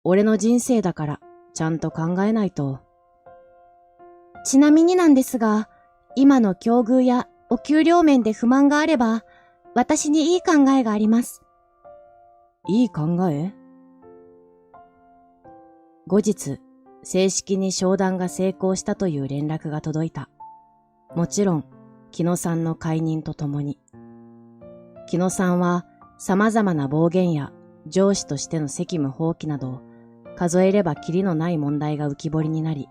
俺の人生だからちゃんと考えないと。ちなみになんですが、今の境遇やお給料面で不満があれば、私にいい考えがあります。いい考え？後日、正式に商談が成功したという連絡が届いた。もちろん、木野さんの解任とともに。木野さんは様々な暴言や上司としての責務放棄など、数えればキリのない問題が浮き彫りになり、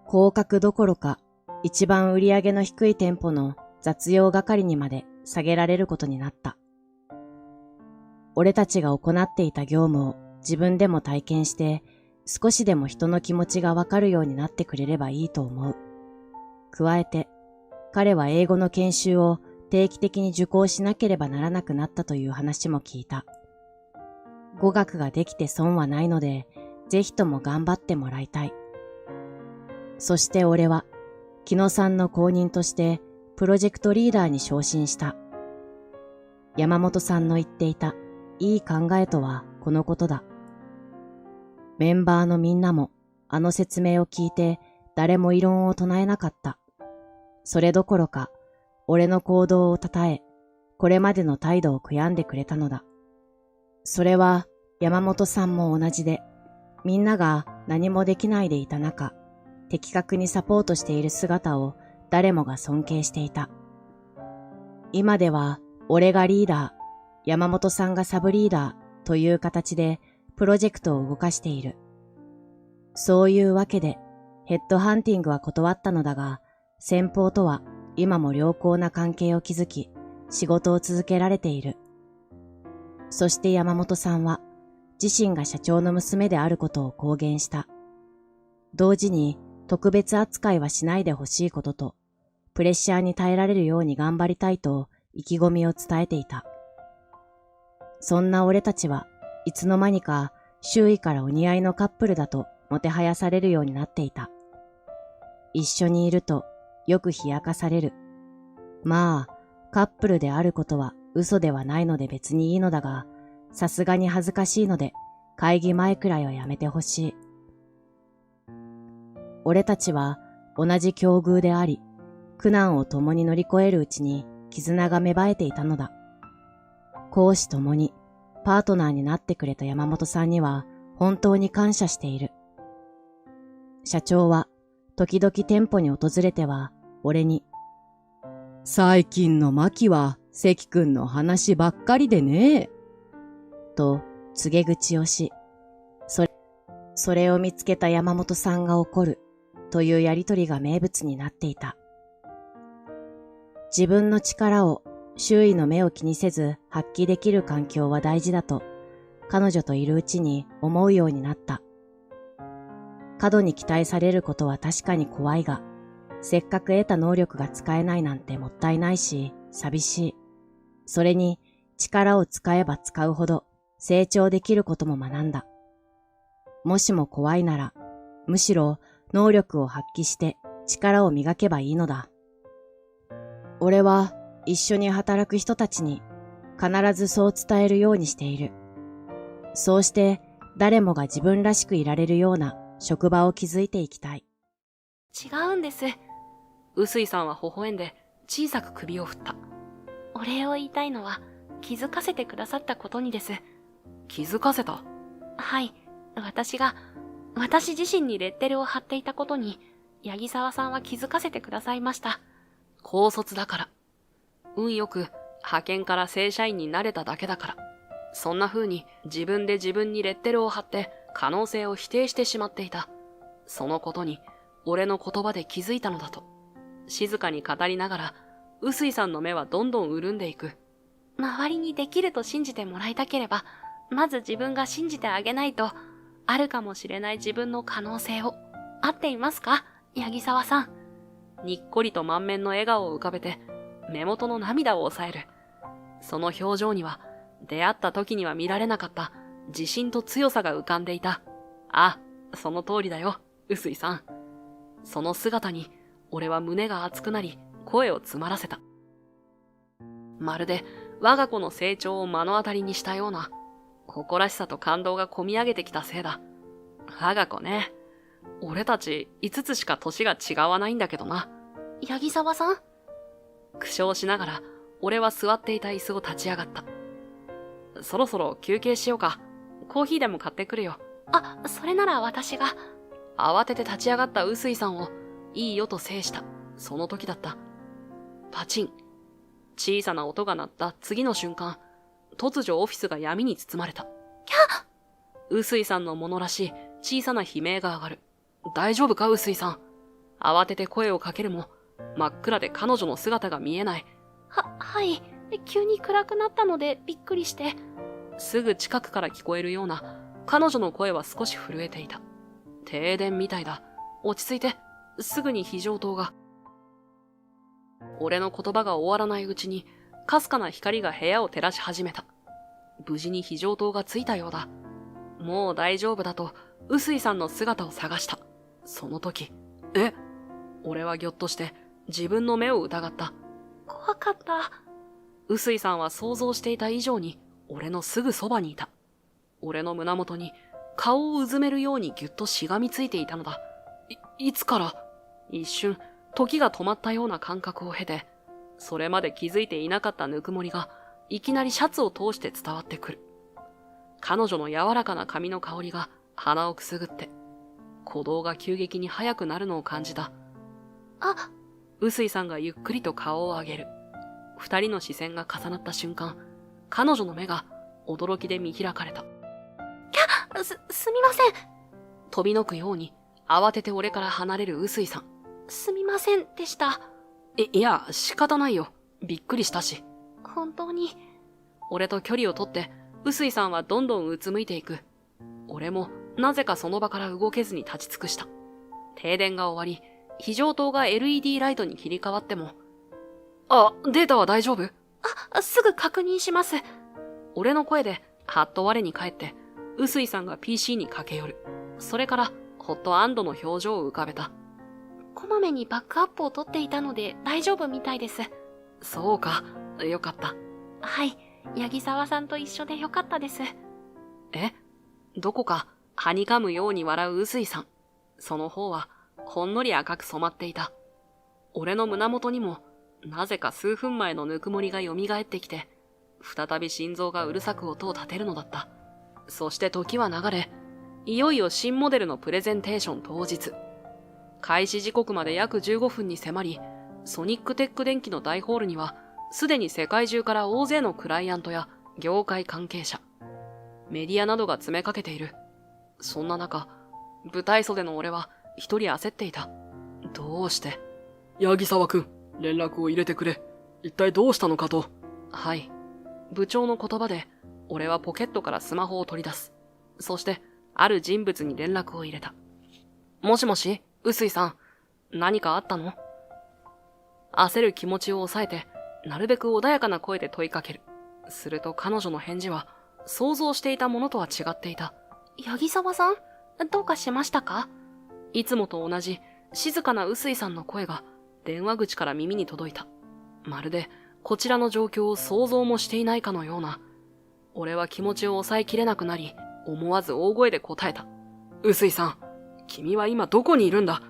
降格どころか一番売り上げの低い店舗の雑用係にまで下げられることになった。俺たちが行っていた業務を自分でも体験して、少しでも人の気持ちがわかるようになってくれればいいと思う。加えて、彼は英語の研修を定期的に受講しなければならなくなったという話も聞いた。語学ができて損はないので、ぜひとも頑張ってもらいたい。そして俺は、木野さんの後任としてプロジェクトリーダーに昇進した。山本さんの言っていたいい考えとはこのことだ。メンバーのみんなもあの説明を聞いて誰も異論を唱えなかった。それどころか俺の行動を称え、これまでの態度を悔やんでくれたのだ。それは山本さんも同じで、みんなが何もできないでいた中、的確にサポートしている姿を誰もが尊敬していた。今では俺がリーダー、山本さんがサブリーダーという形でプロジェクトを動かしている。そういうわけでヘッドハンティングは断ったのだが、先方とは今も良好な関係を築き、仕事を続けられている。そして山本さんは自身が社長の娘であることを公言した。同時に特別扱いはしないでほしいことと、プレッシャーに耐えられるように頑張りたいと意気込みを伝えていた。そんな俺たちはいつの間にか周囲からお似合いのカップルだともてはやされるようになっていた。一緒にいるとよく冷やかされる。まあ、カップルであることは嘘ではないので別にいいのだが、さすがに恥ずかしいので会議前くらいはやめてほしい。俺たちは同じ境遇であり、苦難を共に乗り越えるうちに絆が芽生えていたのだ。公私ともにパートナーになってくれた山本さんには本当に感謝している。社長は時々店舗に訪れては俺に、最近のマキは関くんの話ばっかりでね。と告げ口をし、それを見つけた山本さんが怒るというやりとりが名物になっていた。自分の力を周囲の目を気にせず発揮できる環境は大事だと彼女といるうちに思うようになった。過度に期待されることは確かに怖いが、せっかく得た能力が使えないなんてもったいないし、寂しい。それに力を使えば使うほど成長できることも学んだ。もしも怖いなら、むしろ能力を発揮して力を磨けばいいのだ。俺は一緒に働く人たちに必ずそう伝えるようにしている。そうして誰もが自分らしくいられるような職場を築いていきたい。違うんです。臼井さんは微笑んで小さく首を振った。お礼を言いたいのは気づかせてくださったことにです。気づかせた？はい。私自身にレッテルを貼っていたことに、八木沢さんは気づかせてくださいました。高卒だから。運よく派遣から正社員になれただけだから。そんな風に自分で自分にレッテルを貼って可能性を否定してしまっていた。そのことに俺の言葉で気づいたのだと。静かに語りながら、臼井さんの目はどんどん潤んでいく。周りにできると信じてもらいたければ、まず自分が信じてあげないと、あるかもしれない自分の可能性を。合っていますか、八木沢さん。にっこりと満面の笑顔を浮かべて、目元の涙を抑える。その表情には、出会った時には見られなかった自信と強さが浮かんでいた。あ、その通りだよ、臼井さん。その姿に、俺は胸が熱くなり、声を詰まらせた。まるで、我が子の成長を目の当たりにしたような、誇らしさと感動がこみ上げてきたせいだ。我が子ね。俺たち5つしか年が違わないんだけどな。八木沢さん？苦笑しながら、俺は座っていた椅子を立ち上がった。そろそろ休憩しようか。コーヒーでも買ってくるよ。あ、それなら私が。慌てて立ち上がった臼井さんを、いいよと制した。その時だった。パチン。小さな音が鳴った次の瞬間、突如オフィスが闇に包まれた。キャッ！臼井さんのものらしい小さな悲鳴が上がる。大丈夫か、臼井さん。慌てて声をかけるも、真っ暗で彼女の姿が見えない。はい。急に暗くなったのでびっくりして。すぐ近くから聞こえるような、彼女の声は少し震えていた。停電みたいだ。落ち着いて。すぐに非常灯が。俺の言葉が終わらないうちに、かすかな光が部屋を照らし始めた。無事に非常灯がついたようだ。もう大丈夫だと、臼井さんの姿を探した。その時、俺はぎょっとして自分の目を疑った。怖かった。臼井さんは想像していた以上に俺のすぐそばにいた。俺の胸元に顔をうずめるようにぎゅっとしがみついていたのだ。いつから？一瞬、時が止まったような感覚を経て、それまで気づいていなかったぬくもりがいきなりシャツを通して伝わってくる。彼女の柔らかな髪の香りが鼻をくすぐって、鼓動が急激に速くなるのを感じた。あ！臼井さんがゆっくりと顔を上げる。二人の視線が重なった瞬間、彼女の目が驚きで見開かれた。キャッ！すみません。飛びのくように慌てて俺から離れる臼井さん。すみませんでした。いや、仕方ないよ。びっくりしたし。本当に。俺と距離をとって、臼井さんはどんどんうつむいていく。俺もなぜかその場から動けずに立ち尽くした。停電が終わり、非常灯が LED ライトに切り替わっても、あ、データは大丈夫？すぐ確認します。俺の声で、はっと我に返って、臼井さんが PC に駆け寄る。それから、ほっと安堵の表情を浮かべた。こまめにバックアップを取っていたので大丈夫みたいです。そうか、よかった。はい、八木沢さんと一緒でよかったです。どこか、はにかむように笑う臼井さん。その方は、ほんのり赤く染まっていた。俺の胸元にも、なぜか数分前のぬくもりが蘇ってきて、再び心臓がうるさく音を立てるのだった。そして時は流れ、いよいよ新モデルのプレゼンテーション当日。開始時刻まで約15分に迫り、ソニックテック電機の大ホールには、すでに世界中から大勢のクライアントや業界関係者、メディアなどが詰めかけている。そんな中、舞台袖の俺は一人焦っていた。どうして？八木沢くん、連絡を入れてくれ。一体どうしたのかと。はい。部長の言葉で、俺はポケットからスマホを取り出す。そして、ある人物に連絡を入れた。もしもし、臼井さん。何かあったの？焦る気持ちを抑えて、なるべく穏やかな声で問いかける。すると彼女の返事は、想像していたものとは違っていた。八木沢さん？どうかしましたか？いつもと同じ、静かな臼井さんの声が、電話口から耳に届いた。まるで、こちらの状況を想像もしていないかのような。俺は気持ちを抑えきれなくなり、思わず大声で答えた。臼井さん、君は今どこにいるんだ？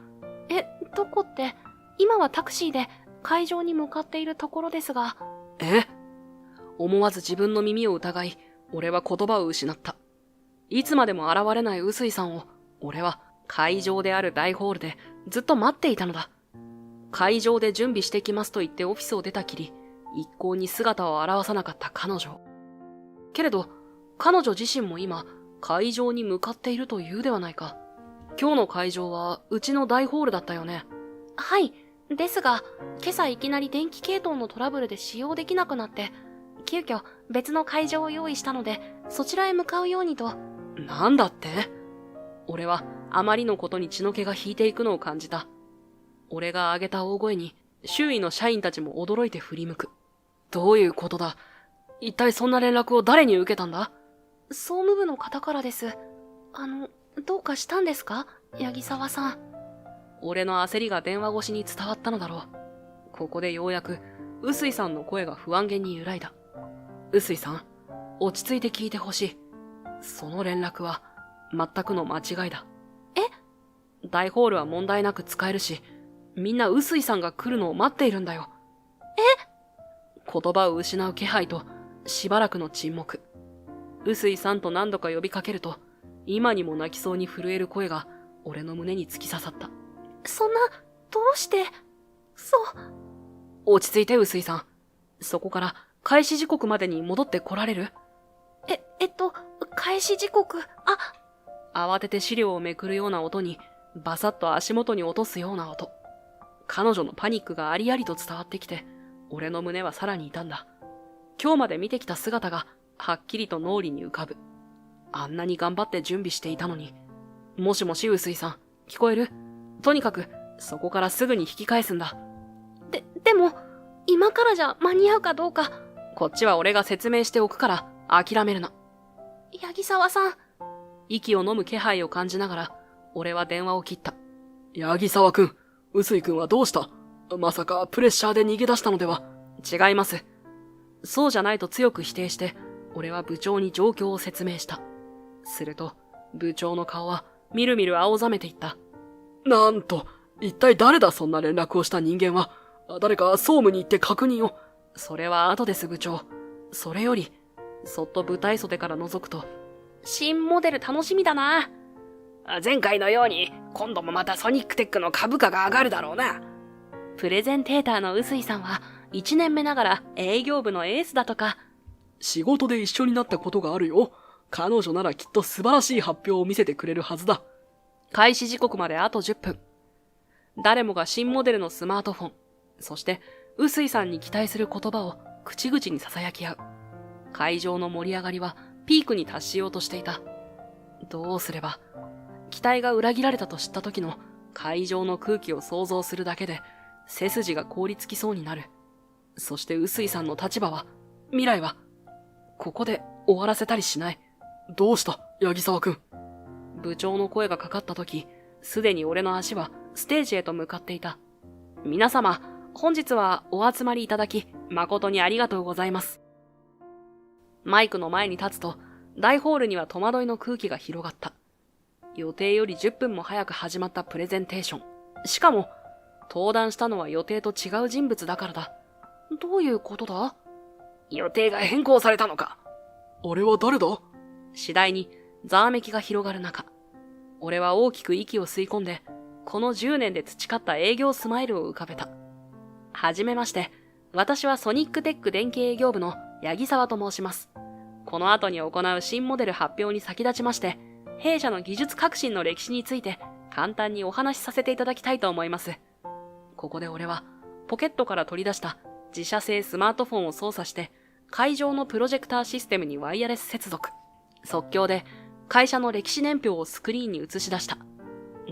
どこって、今はタクシーで会場に向かっているところですが。思わず自分の耳を疑い、俺は言葉を失った。いつまでも現れない臼井さんを、俺は会場である大ホールでずっと待っていたのだ。会場で準備してきますと言ってオフィスを出たきり、一向に姿を現さなかった彼女。けれど、彼女自身も今、会場に向かっているというではないか。今日の会場は、うちの大ホールだったよね。はい。ですが、今朝いきなり電気系統のトラブルで使用できなくなって、急遽別の会場を用意したので、そちらへ向かうようにと。なんだって？俺は、あまりのことに血の気が引いていくのを感じた。俺が上げた大声に、周囲の社員たちも驚いて振り向く。どういうことだ？一体そんな連絡を誰に受けたんだ？総務部の方からです。どうかしたんですか？八木沢さん。俺の焦りが電話越しに伝わったのだろう。ここでようやく、臼井さんの声が不安げに揺らいだ。臼井さん、落ち着いて聞いてほしい。その連絡は、全くの間違いだ。大ホールは問題なく使えるし、みんな臼井さんが来るのを待っているんだよ。言葉を失う気配と、しばらくの沈黙。臼井さんと何度か呼びかけると、今にも泣きそうに震える声が、俺の胸に突き刺さった。そんな、どうして、落ち着いて、臼井さん。そこから、開始時刻までに戻って来られる？開始時刻、慌てて資料をめくるような音に、バサッと足元に落とすような音。彼女のパニックがありありと伝わってきて、俺の胸はさらに痛んだ。今日まで見てきた姿が、はっきりと脳裏に浮かぶ。あんなに頑張って準備していたのに。もしもし、臼井さん、聞こえる？とにかく、そこからすぐに引き返すんだ。でも、今からじゃ間に合うかどうか。こっちは俺が説明しておくから、諦めるな。八木沢さん。息を飲む気配を感じながら、俺は電話を切った。八木沢くん、臼井くんはどうした？まさかプレッシャーで逃げ出したのでは？違います。そうじゃないと強く否定して、俺は部長に状況を説明した。すると、部長の顔は、みるみる青ざめていった。なんと、一体誰だそんな連絡をした人間は。誰か総務に行って確認を。それは後です、部長。それより、そっと舞台袖から覗くと、新モデル楽しみだな。前回のように、今度もまたソニックテックの株価が上がるだろうな。プレゼンテーターの臼井さんは、1年目ながら営業部のエースだとか。仕事で一緒になったことがあるよ。彼女ならきっと素晴らしい発表を見せてくれるはずだ。開始時刻まであと10分。誰もが新モデルのスマートフォン、そして臼井さんに期待する言葉を口々に囁き合う。会場の盛り上がりはピークに達しようとしていた。どうすれば、期待が裏切られたと知った時の会場の空気を想像するだけで背筋が凍りつきそうになる。そして臼井さんの立場は、未来は、ここで終わらせたりしない。どうした、八木沢くん。部長の声がかかった時、すでに俺の足はステージへと向かっていた。皆様、本日はお集まりいただき、誠にありがとうございます。マイクの前に立つと、大ホールには戸惑いの空気が広がった。予定より10分も早く始まったプレゼンテーション。しかも、登壇したのは予定と違う人物だからだ。どういうことだ？予定が変更されたのか。あれは誰だ？次第にざわめきが広がる中、俺は大きく息を吸い込んで、この10年で培った営業スマイルを浮かべた。はじめまして、私はソニックテック電気営業部の八木沢と申します。この後に行う新モデル発表に先立ちまして、弊社の技術革新の歴史について簡単にお話しさせていただきたいと思います。ここで俺はポケットから取り出した自社製スマートフォンを操作して会場のプロジェクターシステムにワイヤレス接続。即興で会社の歴史年表をスクリーンに映し出した。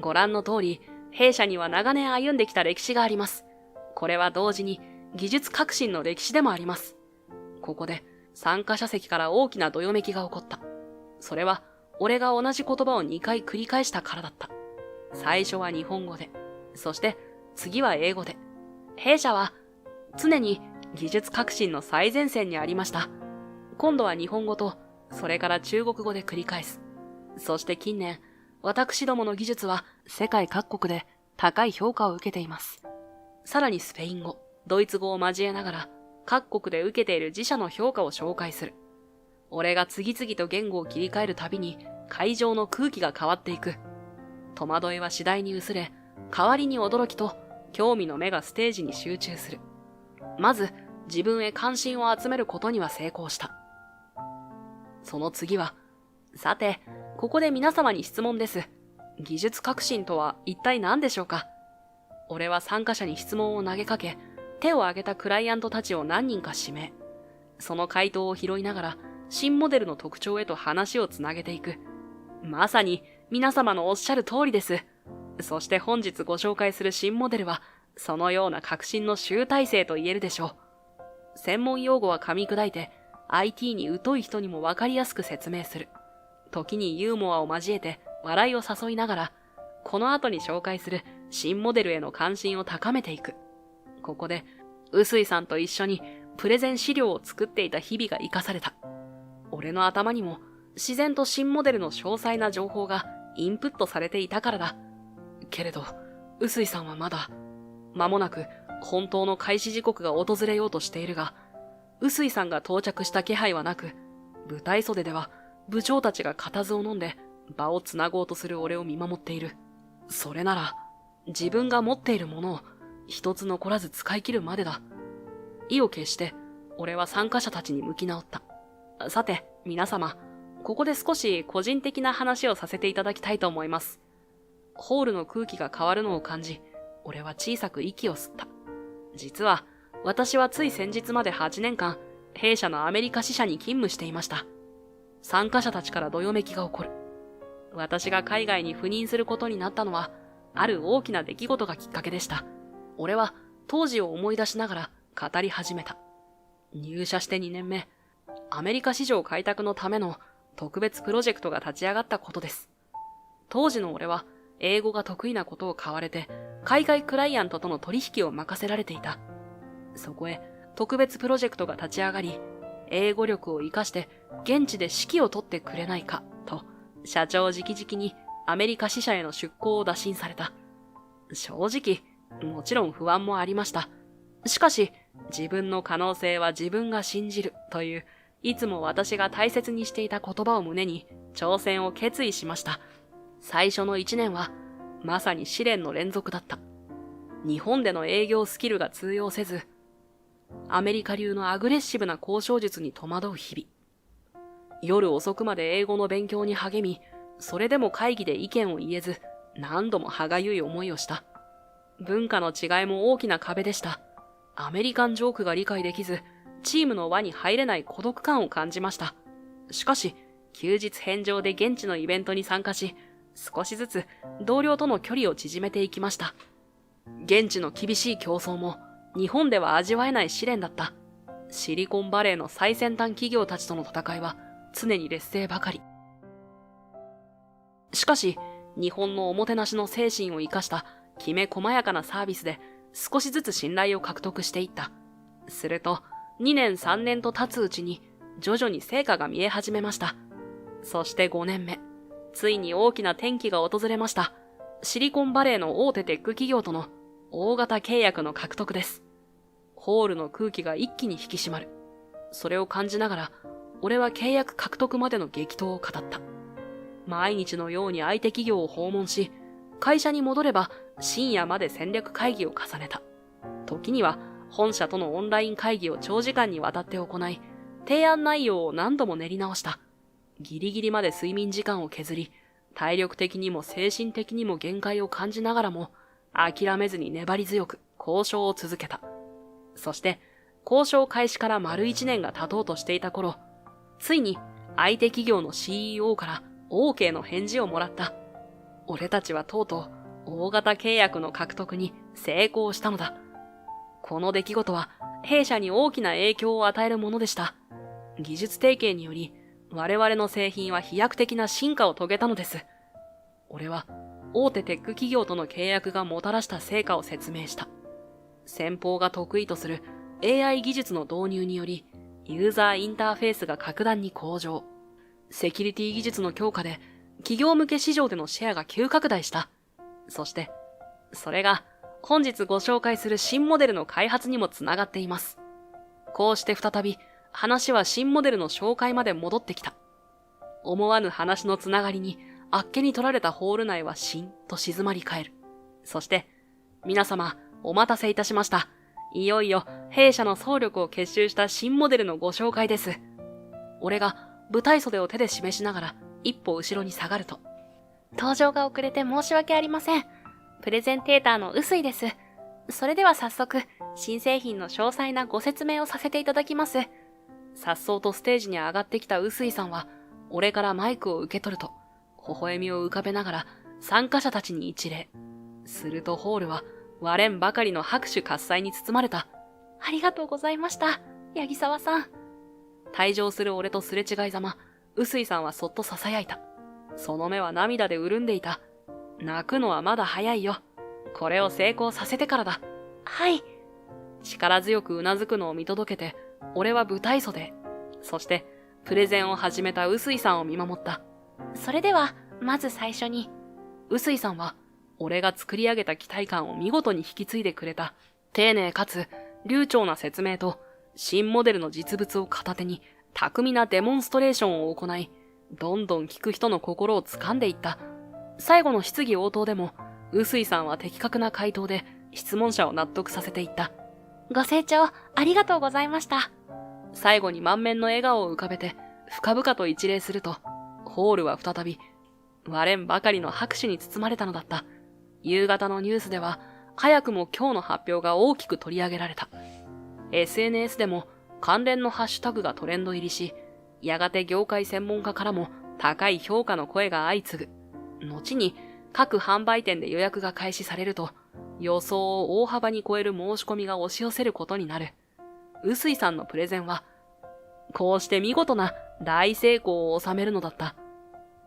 ご覧の通り、弊社には長年歩んできた歴史があります。これは同時に技術革新の歴史でもあります。ここで参加者席から大きなどよめきが起こった。それは俺が同じ言葉を2回繰り返したからだった。最初は日本語で、そして次は英語で。弊社は常に技術革新の最前線にありました。今度は日本語と、それから中国語で繰り返す。そして近年、私どもの技術は世界各国で高い評価を受けています。さらにスペイン語、ドイツ語を交えながら、各国で受けている自社の評価を紹介する。俺が次々と言語を切り替えるたびに会場の空気が変わっていく。戸惑いは次第に薄れ、代わりに驚きと興味の目がステージに集中する。まず自分へ関心を集めることには成功した。その次は、さて、ここで皆様に質問です。技術革新とは一体何でしょうか？俺は参加者に質問を投げかけ、手を挙げたクライアントたちを何人か指名。その回答を拾いながら、新モデルの特徴へと話をつなげていく。まさに皆様のおっしゃる通りです。そして本日ご紹介する新モデルは、そのような革新の集大成と言えるでしょう。専門用語は噛み砕いて、IT に疎い人にもわかりやすく説明する。時にユーモアを交えて笑いを誘いながら、この後に紹介する新モデルへの関心を高めていく。ここで、臼井さんと一緒にプレゼン資料を作っていた日々が活かされた。俺の頭にも自然と新モデルの詳細な情報がインプットされていたからだ。けれど、臼井さんはまだ、間もなく本当の開始時刻が訪れようとしているが、臼井さんが到着した気配はなく、舞台袖では部長たちが固唾を飲んで場をつなごうとする俺を見守っている。それなら、自分が持っているものを一つ残らず使い切るまでだ。意を決して俺は参加者たちに向き直った。さて、皆様、ここで少し個人的な話をさせていただきたいと思います。ホールの空気が変わるのを感じ、俺は小さく息を吸った。実は、私はつい先日まで8年間、弊社のアメリカ支社に勤務していました。参加者たちからどよめきが起こる。私が海外に赴任することになったのは、ある大きな出来事がきっかけでした。俺は当時を思い出しながら語り始めた。入社して2年目、アメリカ市場開拓のための特別プロジェクトが立ち上がったことです。当時の俺は英語が得意なことを買われて、海外クライアントとの取引を任せられていた。そこへ特別プロジェクトが立ち上がり、英語力を活かして現地で指揮を取ってくれないかと、社長直々にアメリカ支社への出向を打診された。正直、もちろん不安もありました。しかし、自分の可能性は自分が信じるという、いつも私が大切にしていた言葉を胸に挑戦を決意しました。最初の1年は、まさに試練の連続だった。日本での営業スキルが通用せず、アメリカ流のアグレッシブな交渉術に戸惑う日々。夜遅くまで英語の勉強に励み、それでも会議で意見を言えず、何度も歯がゆい思いをした。文化の違いも大きな壁でした。アメリカンジョークが理解できず、チームの輪に入れない孤独感を感じました。しかし、休日返上で現地のイベントに参加し、少しずつ同僚との距離を縮めていきました。現地の厳しい競争も日本では味わえない試練だった。シリコンバレーの最先端企業たちとの戦いは常に劣勢ばかり。しかし、日本のおもてなしの精神を生かしたきめ細やかなサービスで少しずつ信頼を獲得していった。すると、2年3年と経つうちに徐々に成果が見え始めました。そして5年目、ついに大きな転機が訪れました。シリコンバレーの大手テック企業との大型契約の獲得です。ホールの空気が一気に引き締まる。それを感じながら、俺は契約獲得までの激闘を語った。毎日のように相手企業を訪問し、会社に戻れば深夜まで戦略会議を重ねた。時には本社とのオンライン会議を長時間にわたって行い、提案内容を何度も練り直した。ギリギリまで睡眠時間を削り、体力的にも精神的にも限界を感じながらも、諦めずに粘り強く交渉を続けた。そして、交渉開始から丸1年が経とうとしていた頃、ついに相手企業の CEO から OK の返事をもらった。俺たちはとうとう大型契約の獲得に成功したのだ。この出来事は弊社に大きな影響を与えるものでした。技術提携により我々の製品は飛躍的な進化を遂げたのです。俺は大手テック企業との契約がもたらした成果を説明した。先方が得意とする AI 技術の導入によりユーザーインターフェースが格段に向上。セキュリティ技術の強化で企業向け市場でのシェアが急拡大した。そして、それが本日ご紹介する新モデルの開発にもつながっています。こうして再び話は新モデルの紹介まで戻ってきた。思わぬ話のつながりにあっけに取られたホール内はしんと静まり返る。そして、皆様お待たせいたしました。いよいよ弊社の総力を結集した新モデルのご紹介です。俺が舞台袖を手で示しながら一歩後ろに下がると。登場が遅れて申し訳ありません。プレゼンテーターの臼井です。それでは早速、新製品の詳細なご説明をさせていただきます。颯爽とステージに上がってきた臼井さんは、俺からマイクを受け取ると、微笑みを浮かべながら参加者たちに一礼。するとホールは割れんばかりの拍手喝采に包まれた。ありがとうございました、八木沢さん。退場する俺とすれ違いざま、臼井さんはそっと囁いた。その目は涙で潤んでいた。泣くのはまだ早いよ。これを成功させてからだ。はい。力強くうなずくのを見届けて、俺は舞台袖へ。そして、プレゼンを始めた臼井さんを見守った。それでは、まず最初に。臼井さんは、俺が作り上げた期待感を見事に引き継いでくれた。丁寧かつ、流暢な説明と、新モデルの実物を片手に、巧みなデモンストレーションを行い、どんどん聞く人の心を掴んでいった。最後の質疑応答でも、臼井さんは的確な回答で質問者を納得させていった。ご清聴ありがとうございました。最後に満面の笑顔を浮かべて、深々と一礼すると、ホールは再び、割れんばかりの拍手に包まれたのだった。夕方のニュースでは、早くも今日の発表が大きく取り上げられた。SNS でも関連のハッシュタグがトレンド入りし、やがて業界専門家からも高い評価の声が相次ぐ。後に各販売店で予約が開始されると、予想を大幅に超える申し込みが押し寄せることになる。臼井さんのプレゼンは、こうして見事な大成功を収めるのだった。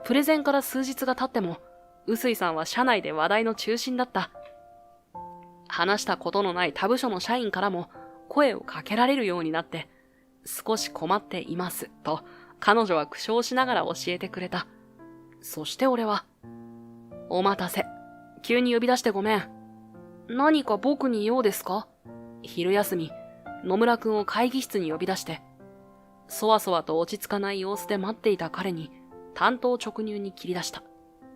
プレゼンから数日が経っても、臼井さんは社内で話題の中心だった。話したことのない他部署の社員からも声をかけられるようになって、少し困っています、と彼女は苦笑しながら教えてくれた。そして俺は、お待たせ。急に呼び出してごめん。何か僕に用ですか？昼休み、野村くんを会議室に呼び出して、そわそわと落ち着かない様子で待っていた彼に、単刀直入に切り出した。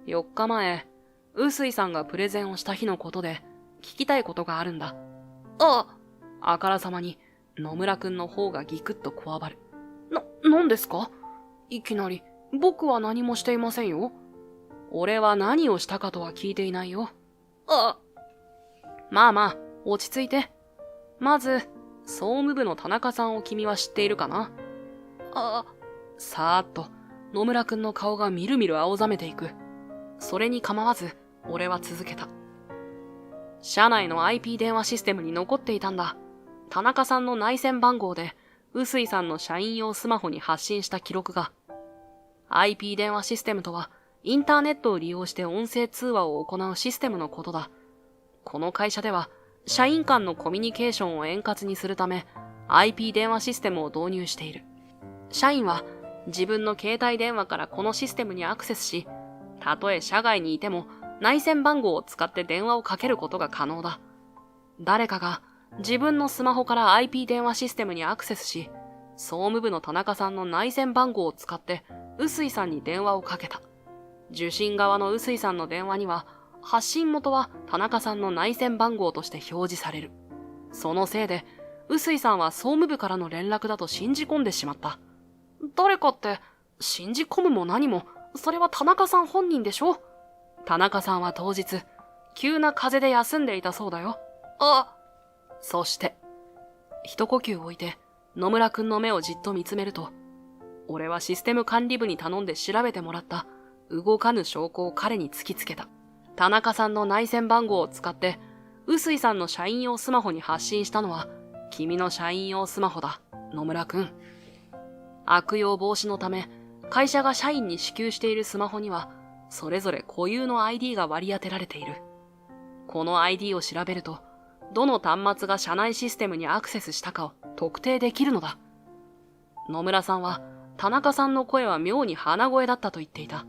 4日前、臼井さんがプレゼンをした日のことで、聞きたいことがあるんだ。あからさまに、野村くんの方がギクッとこわばる。なんですか？いきなり、僕は何もしていませんよ。俺は何をしたかとは聞いていないよ。まあまあ、落ち着いて。まず、総務部の田中さんを君は知っているかな？さーっと、野村くんの顔がみるみる青ざめていく。それに構わず、俺は続けた。社内の IP 電話システムに残っていたんだ。田中さんの内線番号で、臼井さんの社員用スマホに発信した記録が。IP 電話システムとは、インターネットを利用して音声通話を行うシステムのことだ。この会社では、社員間のコミュニケーションを円滑にするため、IP 電話システムを導入している。社員は、自分の携帯電話からこのシステムにアクセスし、たとえ社外にいても内線番号を使って電話をかけることが可能だ。誰かが自分のスマホから IP 電話システムにアクセスし、総務部の田中さんの内線番号を使って臼井さんに電話をかけた。受信側の臼井さんの電話には、発信元は田中さんの内線番号として表示される。そのせいで、臼井さんは総務部からの連絡だと信じ込んでしまった。誰かって、信じ込むも何も、それは田中さん本人でしょ？田中さんは当日、急な風邪で休んでいたそうだよ。そして、一呼吸置いて、野村くんの目をじっと見つめると、俺はシステム管理部に頼んで調べてもらった動かぬ証拠を彼に突きつけた。田中さんの内線番号を使って、臼井さんの社員用スマホに発信したのは、君の社員用スマホだ、野村くん。悪用防止のため、会社が社員に支給しているスマホには、それぞれ固有の ID が割り当てられている。この ID を調べると、どの端末が社内システムにアクセスしたかを特定できるのだ。野村さんは、田中さんの声は妙に鼻声だったと言っていた。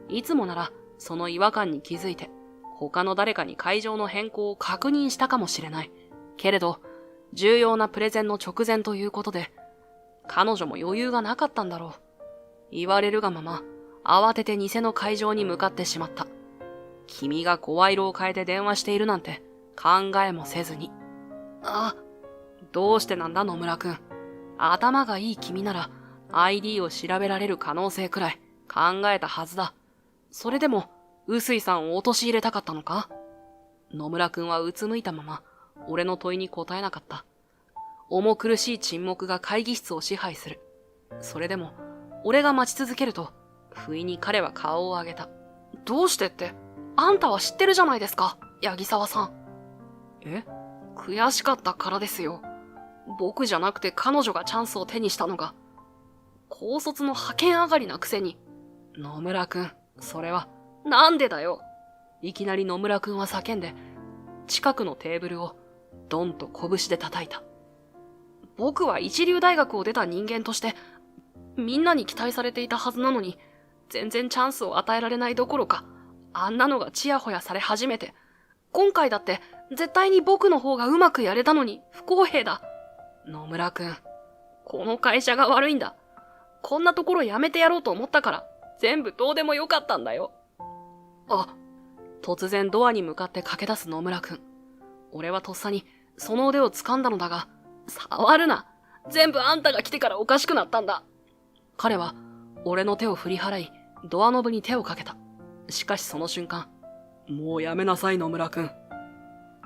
いつもなら、その違和感に気づいて、他の誰かに会場の変更を確認したかもしれない。けれど、重要なプレゼンの直前ということで、彼女も余裕がなかったんだろう。言われるがまま、慌てて偽の会場に向かってしまった。君が声色を変えて電話しているなんて考えもせずに。どうしてなんだ野村くん。頭がいい君なら ID を調べられる可能性くらい考えたはずだ。それでも、臼井さんを陥れたかったのか？野村くんはうつむいたまま、俺の問いに答えなかった。重苦しい沈黙が会議室を支配する。それでも、俺が待ち続けると、不意に彼は顔を上げた。どうしてって、あんたは知ってるじゃないですか、八木沢さん。悔しかったからですよ。僕じゃなくて彼女がチャンスを手にしたのが。高卒の派遣上がりなくせに。野村くん、それは、なんでだよ。いきなり野村くんは叫んで、近くのテーブルを、ドンと拳で叩いた。僕は一流大学を出た人間として、みんなに期待されていたはずなのに、全然チャンスを与えられないどころか、あんなのがチヤホヤされ始めて、今回だって絶対に僕の方がうまくやれたのに不公平だ。野村くん、この会社が悪いんだ。こんなところやめてやろうと思ったから、全部どうでもよかったんだよ。突然ドアに向かって駆け出す野村くん。俺はとっさにその腕を掴んだのだが、触るな。全部あんたが来てからおかしくなったんだ。彼は俺の手を振り払い、ドアノブに手をかけた。しかしその瞬間、もうやめなさい野村くん。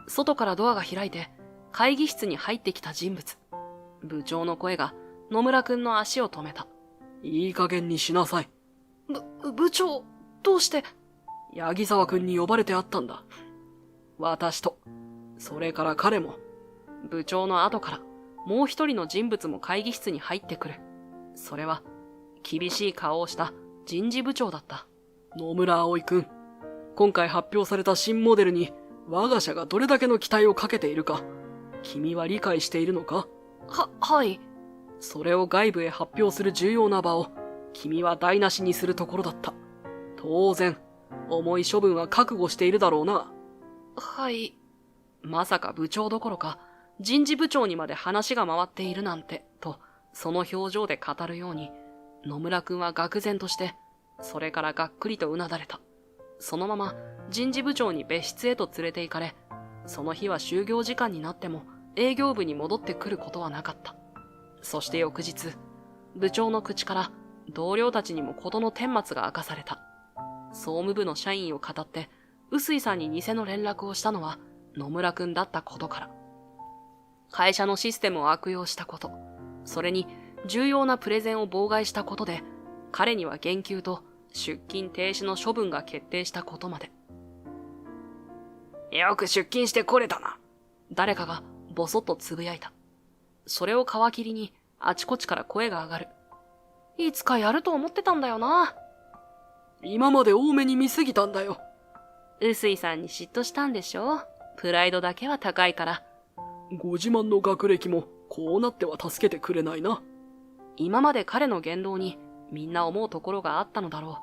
外からドアが開いて、会議室に入ってきた人物。部長の声が野村くんの足を止めた。いい加減にしなさい。部長、どうして？八木沢くんに呼ばれてあったんだ。私と、それから彼も。部長の後から、もう一人の人物も会議室に入ってくる。それは、厳しい顔をした人事部長だった。野村葵くん、今回発表された新モデルに、我が社がどれだけの期待をかけているか、君は理解しているのか？はい。それを外部へ発表する重要な場を、君は台無しにするところだった。当然、重い処分は覚悟しているだろうな。はい。まさか部長どころか、人事部長にまで話が回っているなんて、と、その表情で語るように、野村くんは愕然として、それからがっくりとうなだれた。そのまま人事部長に別室へと連れて行かれ、その日は就業時間になっても営業部に戻ってくることはなかった。そして翌日、部長の口から同僚たちにも事の顛末が明かされた。総務部の社員を語って、臼井さんに偽の連絡をしたのは野村くんだったことから。会社のシステムを悪用したこと、それに重要なプレゼンを妨害したことで、彼には減給と出勤停止の処分が決定したことまで。よく出勤してこれたな。誰かがボソッとつぶやいた。それを皮切りにあちこちから声が上がる。いつかやると思ってたんだよな。今まで多めに見すぎたんだよ。臼井さんに嫉妬したんでしょ。プライドだけは高いから。ご自慢の学歴もこうなっては助けてくれないな。今まで彼の言動にみんな思うところがあったのだろ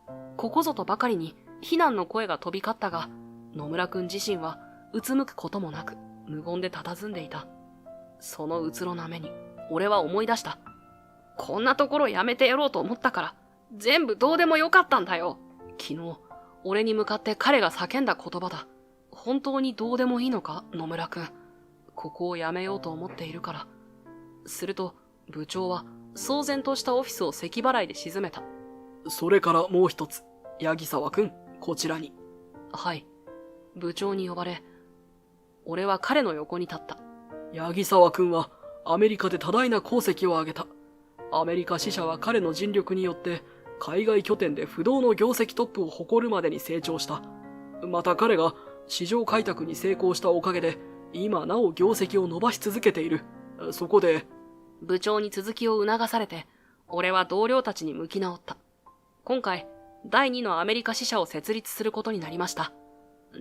う。ここぞとばかりに非難の声が飛び交ったが、野村くん自身はうつむくこともなく無言で佇んでいた。そのうつろな目に俺は思い出した。こんなところやめてやろうと思ったから全部どうでもよかったんだよ。昨日俺に向かって彼が叫んだ言葉だ。本当にどうでもいいのか、野村くん。ここをやめようと思っているから。すると部長は騒然としたオフィスを咳払いで沈めた。それからもう一つ、八木沢くん、こちらに。はい。部長に呼ばれ、俺は彼の横に立った。八木沢くんはアメリカで多大な功績を上げた。アメリカ支社は彼の尽力によって海外拠点で不動の業績トップを誇るまでに成長した。また彼が市場開拓に成功したおかげで今なお業績を伸ばし続けている。そこで部長に続きを促されて、俺は同僚たちに向き直った。今回第2のアメリカ支社を設立することになりました。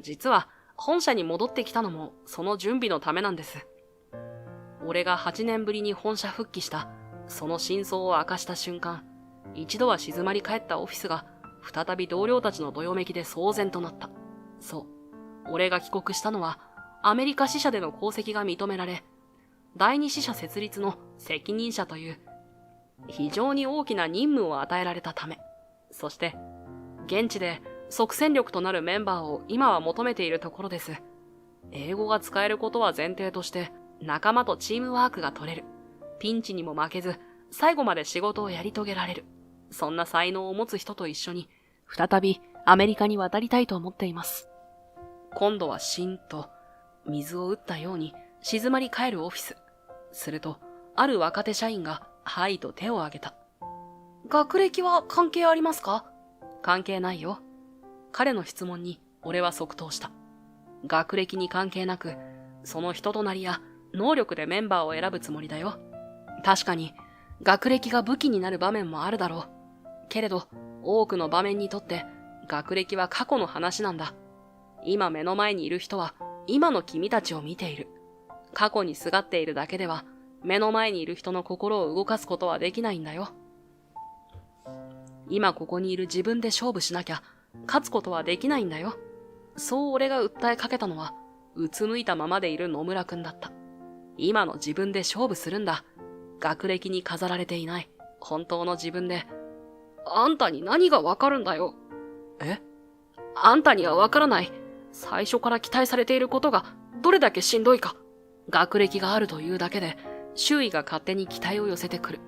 実は本社に戻ってきたのもその準備のためなんです。俺が8年ぶりに本社復帰したその真相を明かした瞬間、一度は静まり返ったオフィスが再び同僚たちのどよめきで騒然となった。そう、俺が帰国したのはアメリカ支社での功績が認められ、第2支社設立の責任者という非常に大きな任務を与えられたため、そして現地で即戦力となるメンバーを今は求めているところです。英語が使えることは前提として仲間とチームワークが取れる。ピンチにも負けず最後まで仕事をやり遂げられる。そんな才能を持つ人と一緒に再びアメリカに渡りたいと思っています。今度はしんと水を打ったように静まり返るオフィス。するとある若手社員がはいと手を挙げた。学歴は関係ありますか？関係ないよ。彼の質問に俺は即答した。学歴に関係なく、その人となりや能力でメンバーを選ぶつもりだよ。確かに学歴が武器になる場面もあるだろう。けれど多くの場面にとって学歴は過去の話なんだ。今目の前にいる人は今の君たちを見ている。過去にすがっているだけでは目の前にいる人の心を動かすことはできないんだよ。今ここにいる自分で勝負しなきゃ勝つことはできないんだよ。そう俺が訴えかけたのはうつむいたままでいる野村くんだった。今の自分で勝負するんだ。学歴に飾られていない本当の自分で。あんたに何がわかるんだよ。え？あんたにはわからない。最初から期待されていることがどれだけしんどいか。学歴があるというだけで周囲が勝手に期待を寄せてくる。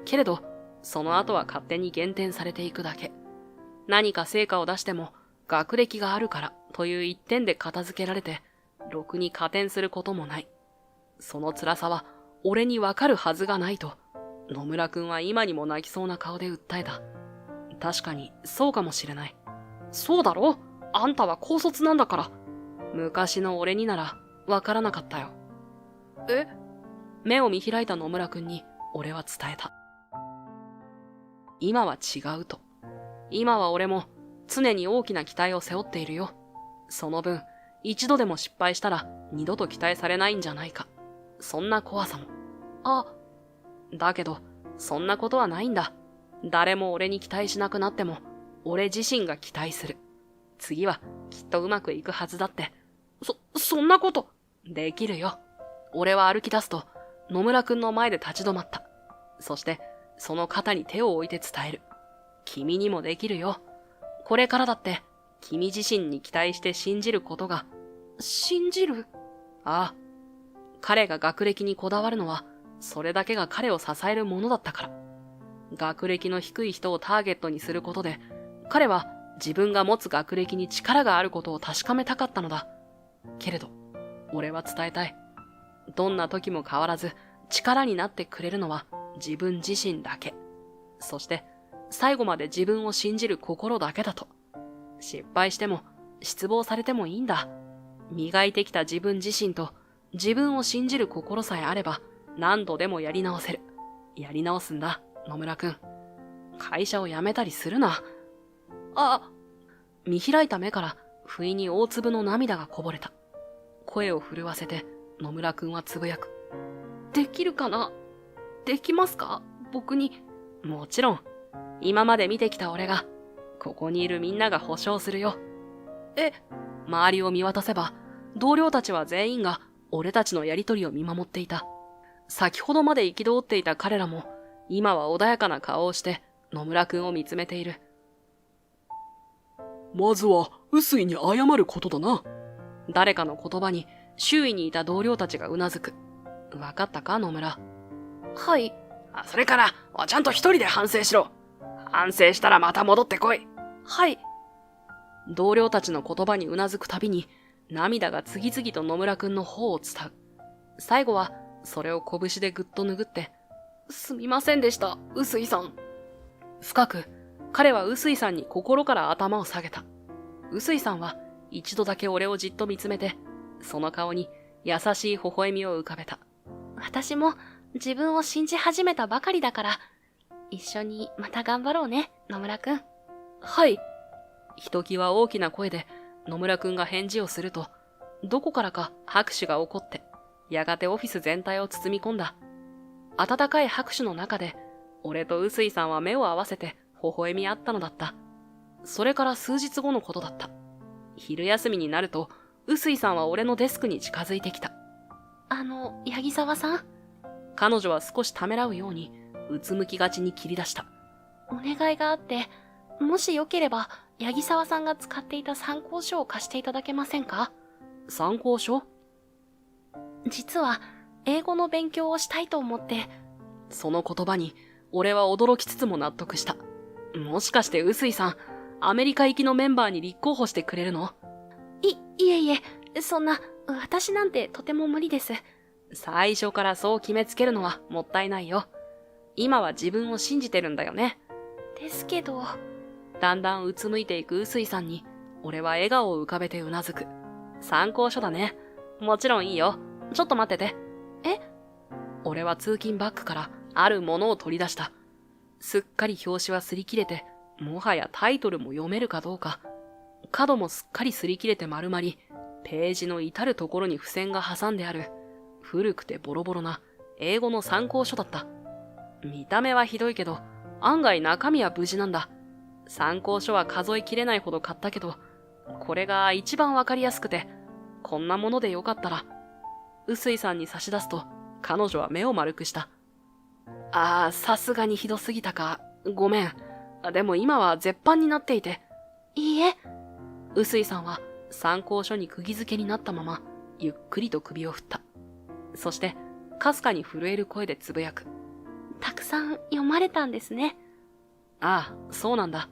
けれどその後は勝手に減点されていくだけ。何か成果を出しても学歴があるからという一点で片付けられて、ろくに加点することもない。その辛さは俺にわかるはずがないと、野村くんは今にも泣きそうな顔で訴えた。確かにそうかもしれない。そうだろ？あんたは高卒なんだから。昔の俺にならわからなかったよ。え？目を見開いた野村くんに俺は伝えた。今は違うと。今は俺も常に大きな期待を背負っているよ。その分、一度でも失敗したら二度と期待されないんじゃないか。そんな怖さも。だけど、そんなことはないんだ。誰も俺に期待しなくなっても、俺自身が期待する。次はきっとうまくいくはずだって。そんなこと。できるよ。俺は歩き出すと、野村くんの前で立ち止まった。そして、その肩に手を置いて伝える。君にもできるよ。これからだって、君自身に期待して信じることが。信じる？ああ。彼が学歴にこだわるのは、それだけが彼を支えるものだったから。学歴の低い人をターゲットにすることで、彼は自分が持つ学歴に力があることを確かめたかったのだ。けれど、俺は伝えたい。どんな時も変わらず力になってくれるのは自分自身だけ。そして、最後まで自分を信じる心だけだと。失敗しても、失望されてもいいんだ。磨いてきた自分自身と自分を信じる心さえあれば、何度でもやり直せる。やり直すんだ、野村くん。会社を辞めたりするな。見開いた目から不意に大粒の涙がこぼれた。声を震わせて野村くんはつぶやく。できるかな？できますか？僕に。もちろん。今まで見てきた俺が、ここにいるみんなが保証するよ。周りを見渡せば、同僚たちは全員が俺たちのやりとりを見守っていた。先ほどまで憤っていた彼らも、今は穏やかな顔をして野村くんを見つめている。まずは、臼井に謝ることだな。誰かの言葉に周囲にいた同僚たちがうなずく。わかったか、野村。はい。それから、ちゃんと一人で反省しろ。反省したらまた戻ってこい。はい。同僚たちの言葉にうなずくたびに、涙が次々と野村くんの方を伝う。最後は、それを拳でぐっと拭って、すみませんでした、臼井さん。深く、彼は臼井さんに心から頭を下げた。臼井さんは、一度だけ俺をじっと見つめて、その顔に優しい微笑みを浮かべた。私も自分を信じ始めたばかりだから、一緒にまた頑張ろうね、野村くん。はい。ひときわ大きな声で野村くんが返事をすると、どこからか拍手が起こって、やがてオフィス全体を包み込んだ。温かい拍手の中で、俺と臼井さんは目を合わせて微笑み合ったのだった。それから数日後のことだった。昼休みになると、臼井さんは俺のデスクに近づいてきた。八木沢さん？彼女は少しためらうように、うつむきがちに切り出した。お願いがあって、もしよければ、八木沢さんが使っていた参考書を貸していただけませんか？参考書？実は、英語の勉強をしたいと思って。その言葉に、俺は驚きつつも納得した。もしかして臼井さん、アメリカ行きのメンバーに立候補してくれるの？いえ、そんな、私なんてとても無理です。最初からそう決めつけるのはもったいないよ。今は自分を信じてるんだよね。ですけど。だんだんうつむいていく臼井さんに、俺は笑顔を浮かべてうなずく。参考書だね。もちろんいいよ。ちょっと待ってて。俺は通勤バッグからあるものを取り出した。すっかり表紙は擦り切れて、もはやタイトルも読めるかどうか。角もすっかり擦り切れて丸まり、ページの至るところに付箋が挟んである、古くてボロボロな英語の参考書だった。見た目はひどいけど、案外中身は無事なんだ。参考書は数えきれないほど買ったけど、これが一番わかりやすくて、こんなものでよかったら、臼井さんに差し出すと、彼女は目を丸くした。さすがにひどすぎたか。ごめん。でも今は絶版になっていて。いいえ。臼井さんは参考書に釘付けになったまま、ゆっくりと首を振った。そして、かすかに震える声でつぶやく。たくさん読まれたんですね。そうなんだ。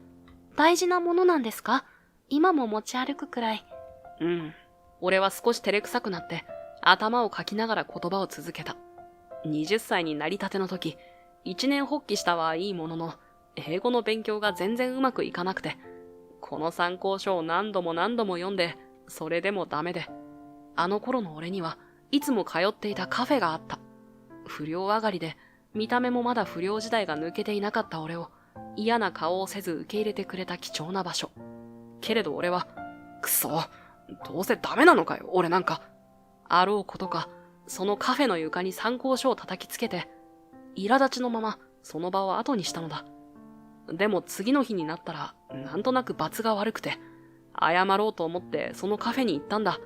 大事なものなんですか？今も持ち歩くくらい。うん。俺は少し照れくさくなって、頭をかきながら言葉を続けた。20歳になりたての時、一年発起したはいいものの、英語の勉強が全然うまくいかなくて、この参考書を何度も何度も読んで、それでもダメで、あの頃の俺にはいつも通っていたカフェがあった。不良上がりで、見た目もまだ不良時代が抜けていなかった俺を、嫌な顔をせず受け入れてくれた貴重な場所。けれど俺は、くそ、どうせダメなのかよ、俺なんか。あろうことか、そのカフェの床に参考書を叩きつけて、苛立ちのままその場を後にしたのだ。でも次の日になったら、なんとなく罰が悪くて、謝ろうと思ってそのカフェに行ったんだ。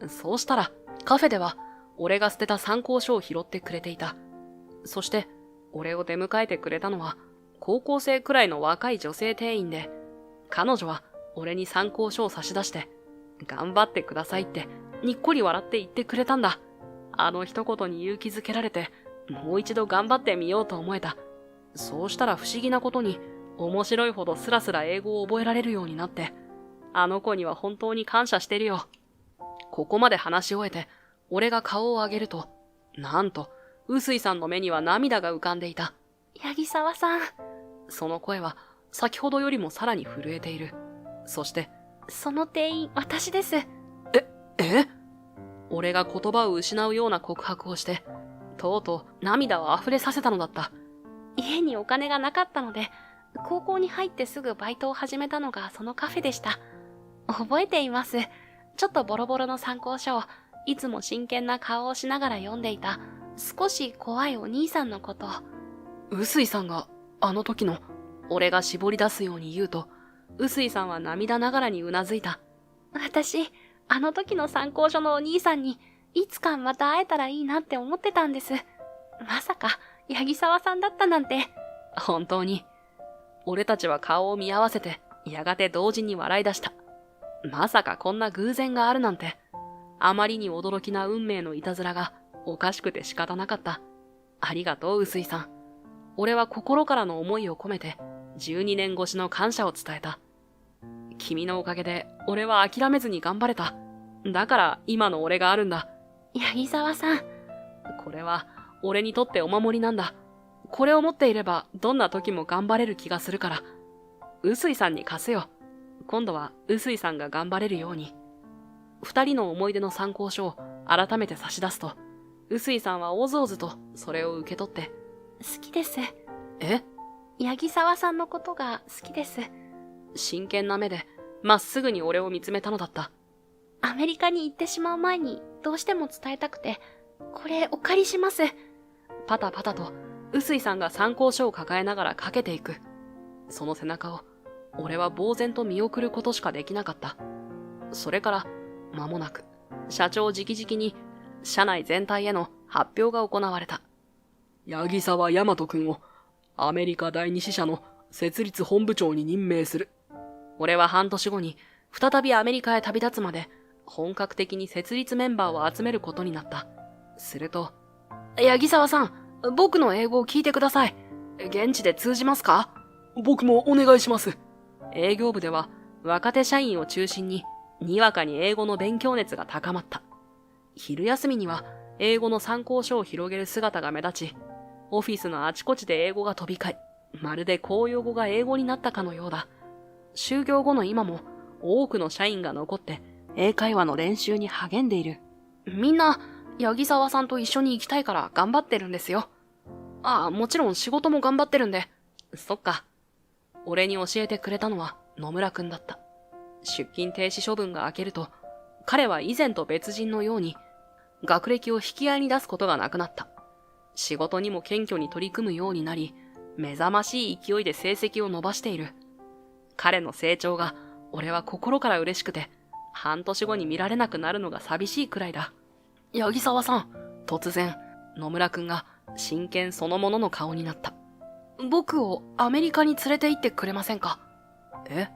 そうしたら、カフェでは、俺が捨てた参考書を拾ってくれていた。そして、俺を出迎えてくれたのは、高校生くらいの若い女性店員で、彼女は俺に参考書を差し出して、頑張ってくださいって、にっこり笑って言ってくれたんだ。あの一言に勇気づけられて、もう一度頑張ってみようと思えた。そうしたら不思議なことに、面白いほどスラスラ英語を覚えられるようになって、あの子には本当に感謝してるよ。ここまで話し終えて、俺が顔を上げると、なんと、臼井さんの目には涙が浮かんでいた。八木沢さん。その声は、先ほどよりもさらに震えている。そして、その店員、私です。え？俺が言葉を失うような告白をして、とうとう涙を溢れさせたのだった。家にお金がなかったので、高校に入ってすぐバイトを始めたのがそのカフェでした。覚えています。ちょっとボロボロの参考書を、いつも真剣な顔をしながら読んでいた、少し怖いお兄さんのこと。臼井さんが、あの時の、俺が絞り出すように言うと、臼井さんは涙ながらにうなずいた。私、あの時の参考書のお兄さんに、いつかまた会えたらいいなって思ってたんです。まさか、八木沢さんだったなんて。本当に。俺たちは顔を見合わせて、やがて同時に笑い出した。まさかこんな偶然があるなんて。あまりに驚きな運命のいたずらが、おかしくて仕方なかった。ありがとう、臼井さん。俺は心からの思いを込めて、12年越しの感謝を伝えた。君のおかげで、俺は諦めずに頑張れた。だから、今の俺があるんだ。八木沢さん。これは、俺にとってお守りなんだ。これを持っていれば、どんな時も頑張れる気がするから。臼井さんに貸すよ。今度は、臼井さんが頑張れるように。二人の思い出の参考書を改めて差し出すと、臼井さんはおずおずとそれを受け取って、好きです。え？八木沢さんのことが好きです。真剣な目で、まっすぐに俺を見つめたのだった。アメリカに行ってしまう前に、どうしても伝えたくて、これお借りします。パタパタと、臼井さんが参考書を抱えながらかけていく。その背中を、俺は呆然と見送ることしかできなかった。それから、間もなく、社長直々に、社内全体への発表が行われた。八木沢大和くんを、アメリカ第二支社の設立本部長に任命する。俺は半年後に、再びアメリカへ旅立つまで、本格的に設立メンバーを集めることになった。すると、八木沢さん、僕の英語を聞いてください。現地で通じますか？僕もお願いします。営業部では、若手社員を中心に、にわかに英語の勉強熱が高まった。昼休みには、英語の参考書を広げる姿が目立ち、オフィスのあちこちで英語が飛び交い、まるで公用語が英語になったかのようだ。就業後の今も、多くの社員が残って、英会話の練習に励んでいる。みんな、八木沢さんと一緒に行きたいから頑張ってるんですよ。ああ、もちろん仕事も頑張ってるんで。そっか。俺に教えてくれたのは野村くんだった。出勤停止処分が明けると、彼は以前と別人のように、学歴を引き合いに出すことがなくなった。仕事にも謙虚に取り組むようになり、目覚ましい勢いで成績を伸ばしている。彼の成長が、俺は心から嬉しくて、半年後に見られなくなるのが寂しいくらいだ。八木沢さん、突然、野村くんが真剣そのものの顔になった。僕をアメリカに連れて行ってくれませんか？え？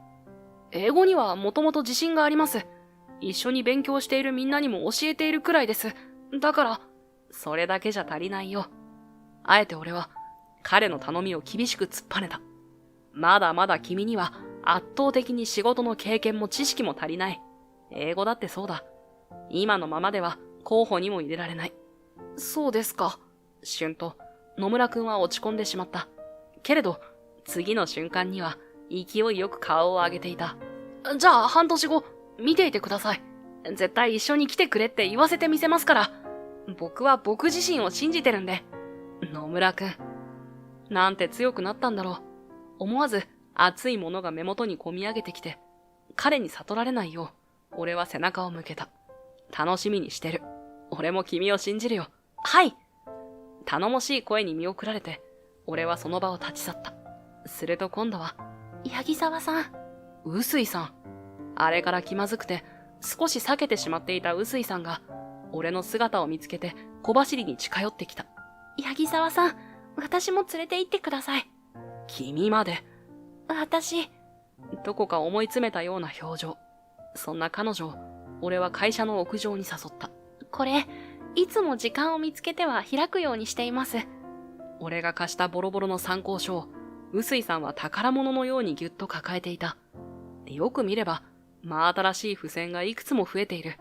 英語にはもともと自信があります。一緒に勉強しているみんなにも教えているくらいです。だから、それだけじゃ足りないよ。あえて俺は、彼の頼みを厳しく突っぱねた。まだまだ君には圧倒的に仕事の経験も知識も足りない。英語だってそうだ。今のままでは候補にも入れられない。そうですか。瞬と、野村くんは落ち込んでしまった。けれど、次の瞬間には勢いよく顔を上げていた。じゃあ半年後、見ていてください。絶対一緒に来てくれって言わせてみせますから。僕は僕自身を信じてるんで。野村くん。なんて強くなったんだろう。思わず熱いものが目元にこみ上げてきて、彼に悟られないよう、俺は背中を向けた。楽しみにしてる。俺も君を信じるよ。はい。頼もしい声に見送られて、俺はその場を立ち去った。すると今度は、八木沢さん。臼井さん。あれから気まずくて、少し避けてしまっていた臼井さんが、俺の姿を見つけて小走りに近寄ってきた。八木沢さん、私も連れて行ってください。君まで。私。どこか思い詰めたような表情。そんな彼女を、俺は会社の屋上に誘った。これ、いつも時間を見つけては開くようにしています。俺が貸したボロボロの参考書を、臼井さんは宝物のようにぎゅっと抱えていた。よく見れば、真新しい付箋がいくつも増えている。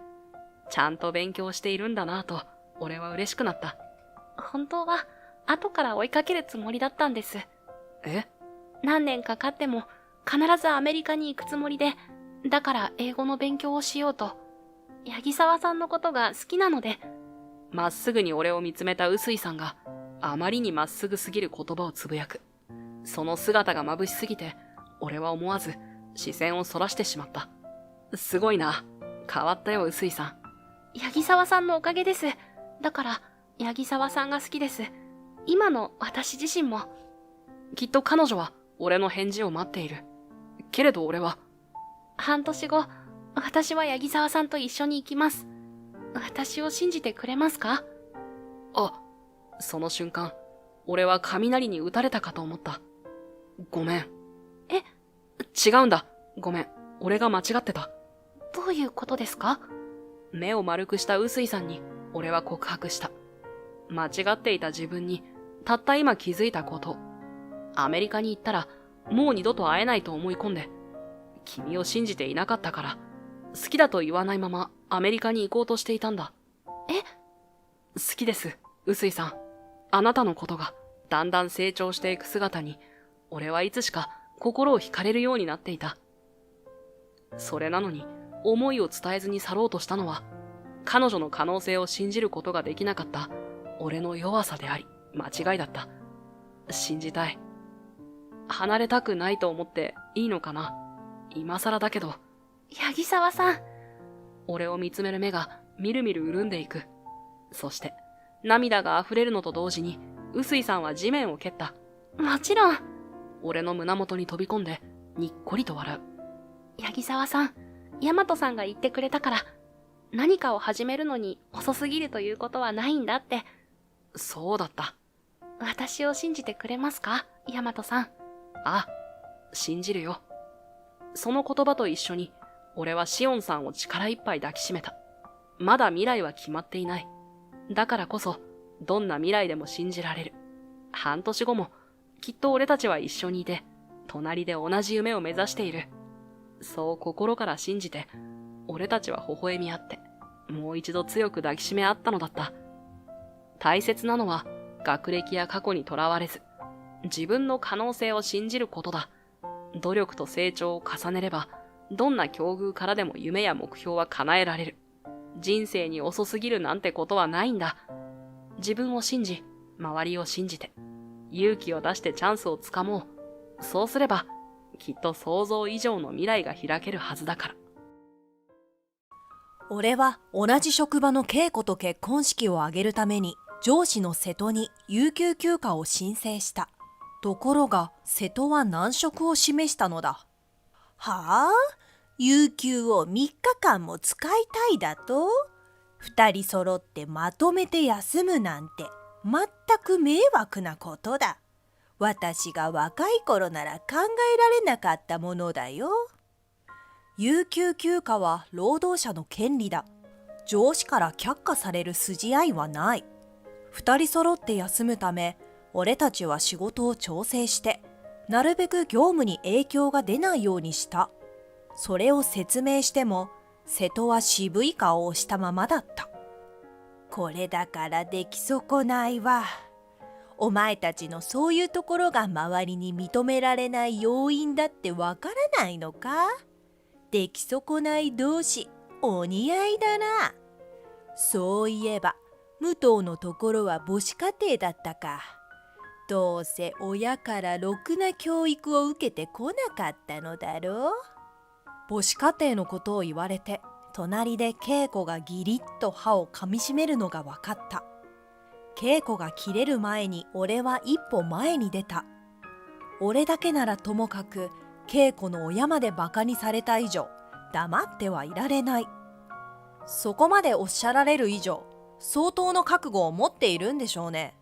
ちゃんと勉強しているんだなぁと、俺は嬉しくなった。本当は、後から追いかけるつもりだったんです。え？何年かかっても必ずアメリカに行くつもりで、だから英語の勉強をしようと。八木沢さんのことが好きなので。まっすぐに俺を見つめた臼井さんが、あまりにまっすぐすぎる言葉をつぶやく。その姿が眩しすぎて、俺は思わず視線をそらしてしまった。すごいな。変わったよ、臼井さん。八木沢さんのおかげです。だから、八木沢さんが好きです。今の私自身も。きっと彼女は俺の返事を待っている。けれど俺は、半年後、私は八木沢さんと一緒に行きます。私を信じてくれますか？あ、その瞬間、俺は雷に打たれたかと思った。ごめん。え？違うんだ。ごめん。俺が間違ってた。どういうことですか？目を丸くした臼井さんに俺は告白した。間違っていた自分にたった今気づいたこと。アメリカに行ったらもう二度と会えないと思い込んで、君を信じていなかったから、好きだと言わないままアメリカに行こうとしていたんだ。え？好きです、臼井さん。あなたのことがだんだん成長していく姿に、俺はいつしか心を惹かれるようになっていた。それなのに、思いを伝えずに去ろうとしたのは、彼女の可能性を信じることができなかった俺の弱さであり、間違いだった。信じたい。離れたくないと思っていいのかな。今更だけど。八木沢さん。俺を見つめる目がみるみる潤んでいく。そして、涙が溢れるのと同時に、臼井さんは地面を蹴った。もちろん。俺の胸元に飛び込んで、にっこりと笑う。八木沢さん、大和さんが言ってくれたから、何かを始めるのに遅すぎるということはないんだって。そうだった。私を信じてくれますか、大和さん。あ、信じるよ。その言葉と一緒に、俺はシオンさんを力いっぱい抱きしめた。まだ未来は決まっていない。だからこそ、どんな未来でも信じられる。半年後も、きっと俺たちは一緒にいて、隣で同じ夢を目指している。そう心から信じて、俺たちは微笑み合って、もう一度強く抱きしめ合ったのだった。大切なのは、学歴や過去にとらわれず、自分の可能性を信じることだ。努力と成長を重ねれば、どんな境遇からでも夢や目標は叶えられる。人生に遅すぎるなんてことはないんだ。自分を信じ、周りを信じて、勇気を出してチャンスをつかもう。そうすれば、きっと想像以上の未来が開けるはずだから。俺は同じ職場の恵子と結婚式を挙げるために上司の瀬戸に有給休暇を申請した。ところが瀬戸は難色を示したのだ。はあ？有給を3日間も使いたいだと？2人揃ってまとめて休むなんて全く迷惑なことだ。私が若い頃なら考えられなかったものだよ。有給休暇は労働者の権利だ。上司から却下される筋合いはない。2人揃って休むため、俺たちは仕事を調整して、なるべく業務に影響が出ないようにした。それを説明しても、瀬戸は渋い顔をしたままだった。これだからでき損ないわ。お前たちのそういうところが周りに認められない要因だってわからないのか？出来損ない同士、お似合いだな。そういえば、武藤のところは母子家庭だったか。どうせ親からろくな教育を受けてこなかったのだろう。母子家庭のことを言われて、隣で恵子がギリッと歯を噛みしめるのが分かった。恵子が切れる前に俺は一歩前に出た。俺だけならともかく、恵子の親までバカにされた以上、黙ってはいられない。そこまでおっしゃられる以上、相当の覚悟を持っているんでしょうね。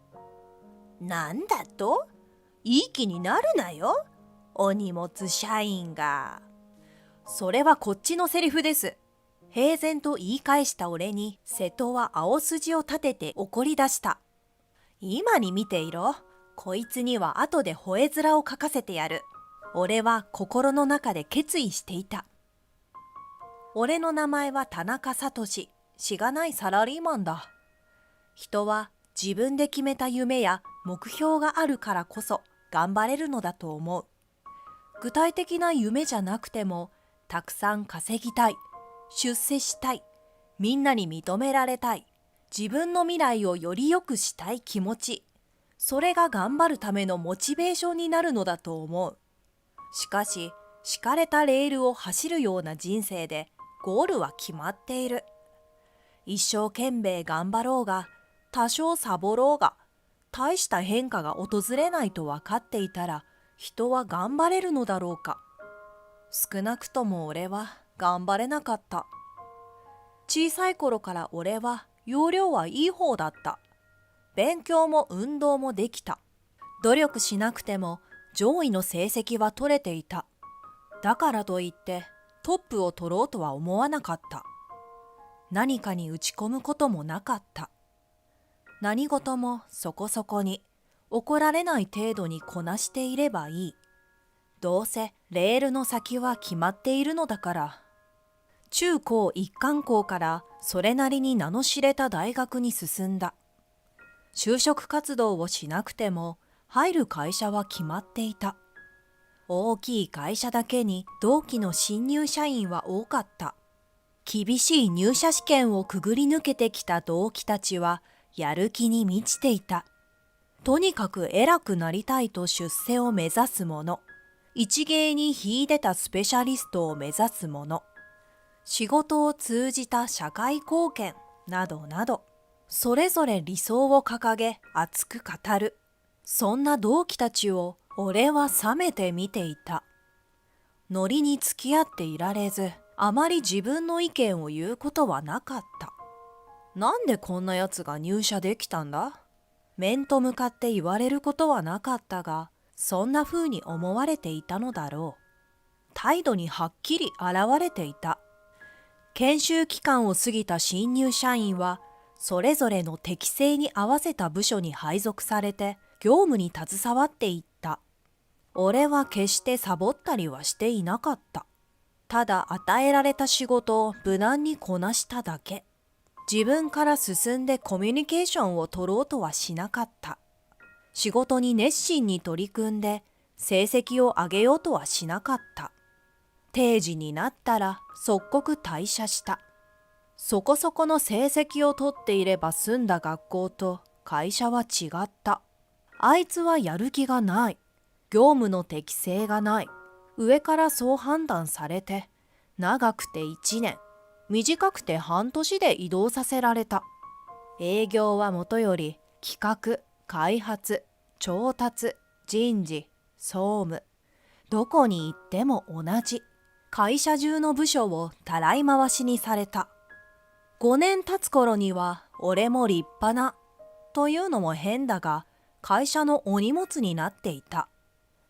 なんだと？いい気になるなよ。お荷物社員が。それはこっちのセリフです。平然と言い返した俺に、瀬戸は青筋を立てて怒り出した。今に見ていろ。こいつには後で吠え面をかかせてやる。俺は心の中で決意していた。俺の名前は田中聡、しがないサラリーマンだ。人は自分で決めた夢や目標があるからこそ頑張れるのだと思う。具体的な夢じゃなくても、たくさん稼ぎたい、出世したい、みんなに認められたい、自分の未来をより良くしたい気持ち、それが頑張るためのモチベーションになるのだと思う。しかし、敷かれたレールを走るような人生でゴールは決まっている。一生懸命頑張ろうが、多少サボろうが、大した変化が訪れないと分かっていたら、人は頑張れるのだろうか。少なくとも俺は頑張れなかった。小さい頃から俺は要領はいい方だった。勉強も運動もできた。努力しなくても上位の成績は取れていた。だからといってトップを取ろうとは思わなかった。何かに打ち込むこともなかった。何事もそこそこに、怒られない程度にこなしていればいい。どうせレールの先は決まっているのだから。中高一貫校からそれなりに名の知れた大学に進んだ。就職活動をしなくても入る会社は決まっていた。大きい会社だけに同期の新入社員は多かった。厳しい入社試験をくぐり抜けてきた同期たちはやる気に満ちていた。とにかく偉くなりたいと出世を目指す者、一芸に秀でたスペシャリストを目指す者、仕事を通じた社会貢献などなど、それぞれ理想を掲げ熱く語る。そんな同期たちを俺は冷めて見ていた。ノリに付き合っていられず、あまり自分の意見を言うことはなかった。なんでこんなやつが入社できたんだ？面と向かって言われることはなかったが、そんな風に思われていたのだろう。態度にはっきり現れていた。研修期間を過ぎた新入社員は、それぞれの適性に合わせた部署に配属されて、業務に携わっていった。俺は決してサボったりはしていなかった。ただ与えられた仕事を無難にこなしただけ。自分から進んでコミュニケーションを取ろうとはしなかった。仕事に熱心に取り組んで成績を上げようとはしなかった。定時になったら即刻退社した。そこそこの成績を取っていれば済んだ学校と会社は違った。あいつはやる気がない。業務の適性がない。上からそう判断されて、長くて1年。短くて半年で異動させられた。営業はもとより企画、開発、調達、人事、総務。どこに行っても同じ。会社中の部署をたらい回しにされた。5年経つ頃には俺も立派な、というのも変だが、会社のお荷物になっていた。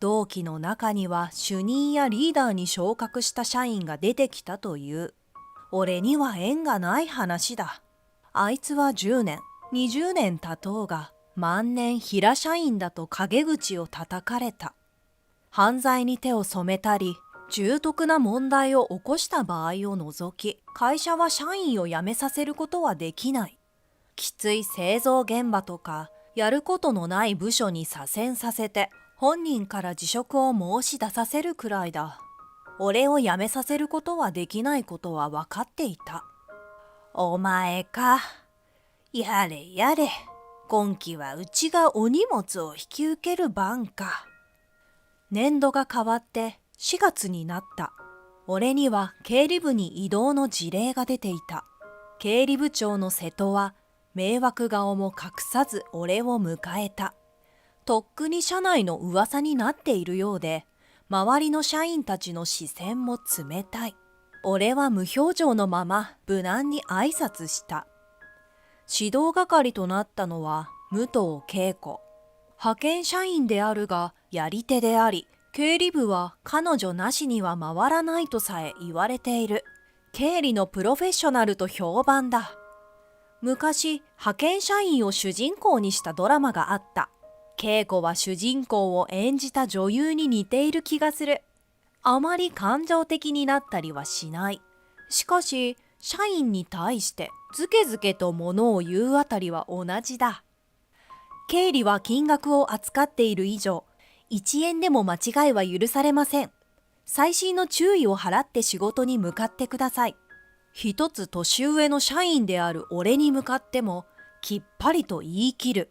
同期の中には主任やリーダーに昇格した社員が出てきたという。俺には縁がない話だ。あいつは10年、20年経とうが、万年平社員だと陰口を叩かれた。犯罪に手を染めたり、重篤な問題を起こした場合を除き、会社は社員を辞めさせることはできない。きつい製造現場とか、やることのない部署に左遷させて、本人から辞職を申し出させるくらいだ。俺を辞めさせることはできないことは分かっていた。お前か。やれやれ。今期はうちがお荷物を引き受ける番か。年度が変わって4月になった。俺には経理部に異動の辞令が出ていた。経理部長の瀬戸は迷惑顔も隠さず俺を迎えた。とっくに社内の噂になっているようで、周りの社員たちの視線も冷たい。俺は無表情のまま無難に挨拶した。指導係となったのは武藤恵子。派遣社員であるがやり手であり、経理部は彼女なしには回らないとさえ言われている。経理のプロフェッショナルと評判だ。昔、派遣社員を主人公にしたドラマがあった。恵子は主人公を演じた女優に似ている気がする。あまり感情的になったりはしない。しかし、社員に対してずけずけと物を言うあたりは同じだ。経理は金額を扱っている以上、1円でも間違いは許されません。細心の注意を払って仕事に向かってください。一つ年上の社員である俺に向かってもきっぱりと言い切る。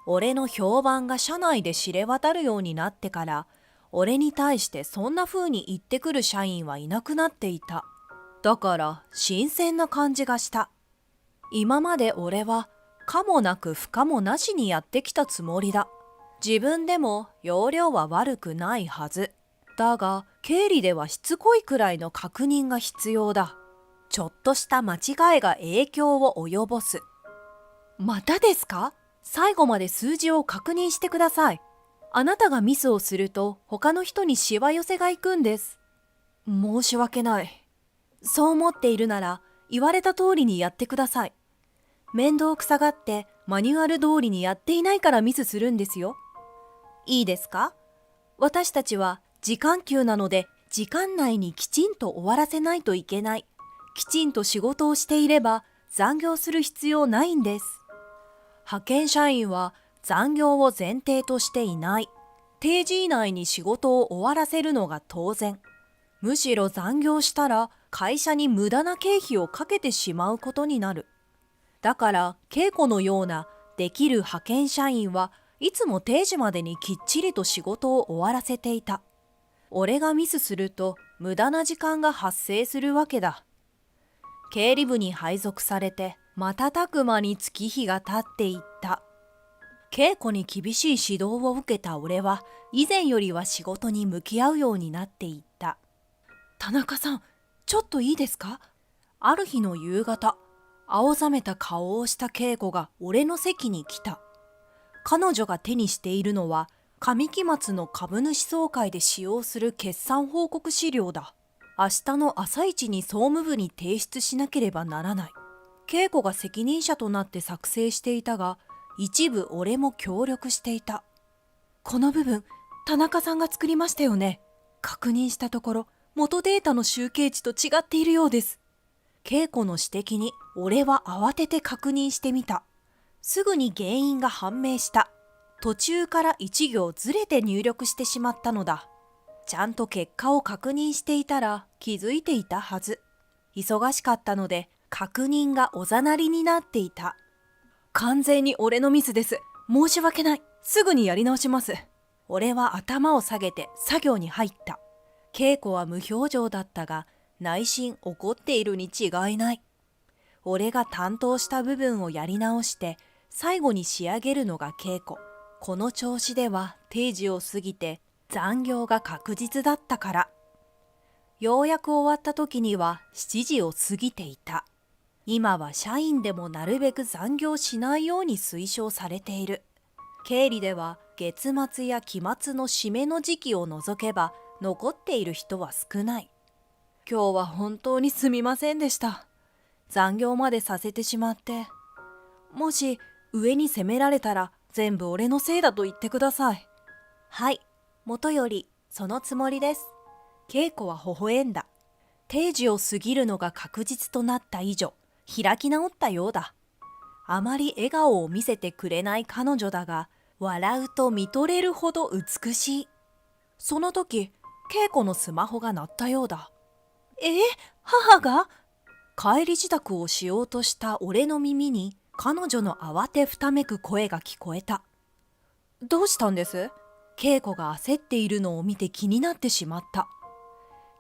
俺の評判が社内で知れ渡るようになってから、俺に対してそんな風に言ってくる社員はいなくなっていた。だから新鮮な感じがした。今まで俺は可もなく不可もなしにやってきたつもりだ。自分でも要領は悪くないはず。だが経理ではしつこいくらいの確認が必要だ。ちょっとした間違いが影響を及ぼす。またですか？最後まで数字を確認してください。あなたがミスをすると他の人にしわ寄せがいくんです。申し訳ない。そう思っているなら言われた通りにやってください。面倒くさがってマニュアル通りにやっていないからミスするんですよ。いいですか？私たちは時間給なので時間内にきちんと終わらせないといけない。きちんと仕事をしていれば残業する必要ないんです。派遣社員は残業を前提としていない。定時以内に仕事を終わらせるのが当然。むしろ残業したら会社に無駄な経費をかけてしまうことになる。だから稽古のようなできる派遣社員はいつも定時までにきっちりと仕事を終わらせていた。俺がミスすると無駄な時間が発生するわけだ。経理部に配属されて瞬く間に月日が経っていった。稽古に厳しい指導を受けた俺は以前よりは仕事に向き合うようになっていった。田中さん、ちょっといいですか？ある日の夕方、青ざめた顔をした稽古が俺の席に来た。彼女が手にしているのは上期末の株主総会で使用する決算報告資料だ。明日の朝一に総務部に提出しなければならない。稽古が責任者となって作成していたが、一部俺も協力していた。この部分、田中さんが作りましたよね。確認したところ、元データの集計値と違っているようです。稽古の指摘に俺は慌てて確認してみた。すぐに原因が判明した。途中から1行ずれて入力してしまったのだ。ちゃんと結果を確認していたら気づいていたはず。忙しかったので確認がおざなりになっていた。完全に俺のミスです。申し訳ない。すぐにやり直します。俺は頭を下げて作業に入った。稽古は無表情だったが、内心怒っているに違いない。俺が担当した部分をやり直して、最後に仕上げるのが稽古。この調子では定時を過ぎて残業が確実だったから。ようやく終わった時には7時を過ぎていた。今は社員でもなるべく残業しないように推奨されている。経理では月末や期末の締めの時期を除けば残っている人は少ない。今日は本当にすみませんでした。残業までさせてしまって。もし上に責められたら全部俺のせいだと言ってください。はい、元よりそのつもりです。稽古は微笑んだ。定時を過ぎるのが確実となった以上、開き直ったようだ。あまり笑顔を見せてくれない彼女だが、笑うと見とれるほど美しい。その時、稽古のスマホが鳴ったようだ。母が？帰り支度をしようとした俺の耳に、彼女の慌てふためく声が聞こえた。どうしたんです？稽古が焦っているのを見て気になってしまった。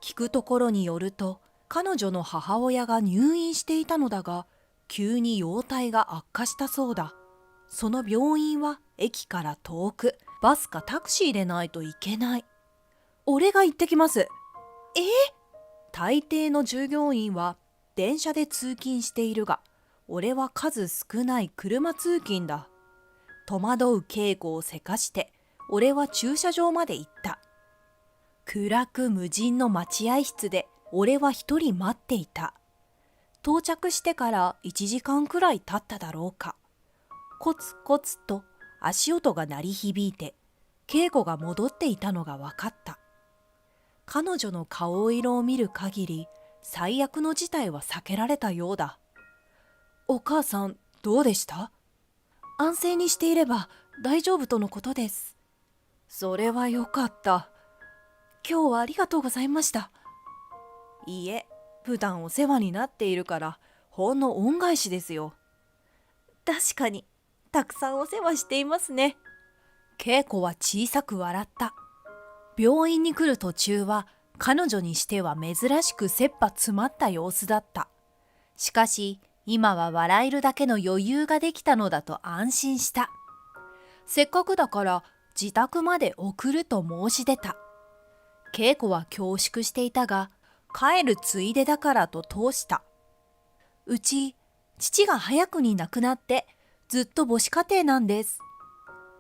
聞くところによると、彼女の母親が入院していたのだが、急に容体が悪化したそうだ。その病院は駅から遠く、バスかタクシーでないといけない。俺が行ってきます。大抵の従業員は電車で通勤しているが、俺は数少ない車通勤だ。戸惑う稽古をせかして、俺は駐車場まで行った。暗く無人の待合室で俺は一人待っていた。到着してから1時間くらい経っただろうか。コツコツと足音が鳴り響いて、稽古が戻っていたのが分かった。彼女の顔色を見る限り、最悪の事態は避けられたようだ。お母さん、どうでした？安静にしていれば大丈夫とのことです。それはよかった。今日はありがとうございました。いいえ、普段お世話になっているからほんの恩返しですよ。確かにたくさんお世話していますね。恵子は小さく笑った。病院に来る途中は彼女にしては珍しく切羽詰まった様子だった。しかし今は笑えるだけの余裕ができたのだと安心した。せっかくだから自宅まで送ると申し出た。恵子は恐縮していたが、帰るついでだからと通した。うち、父が早くに亡くなってずっと母子家庭なんです。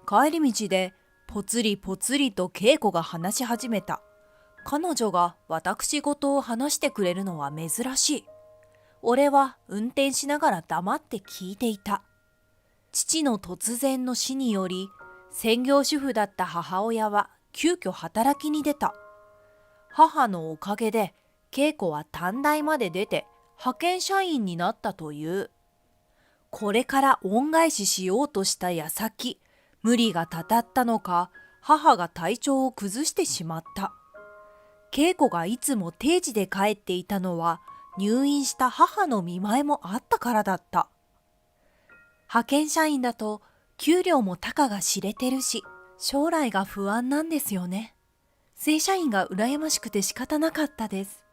帰り道でぽつりぽつりと恵子が話し始めた。彼女が私事を話してくれるのは珍しい。俺は運転しながら黙って聞いていた。父の突然の死により、専業主婦だった母親は急遽働きに出た。母のおかげで恵子は短大まで出て派遣社員になったという。これから恩返ししようとした矢先、無理がたたったのか、母が体調を崩してしまった。恵子がいつも定時で帰っていたのは、入院した母の見舞いもあったからだった。派遣社員だと給料もたかが知れてるし、将来が不安なんですよね。正社員が羨ましくて仕方なかったです。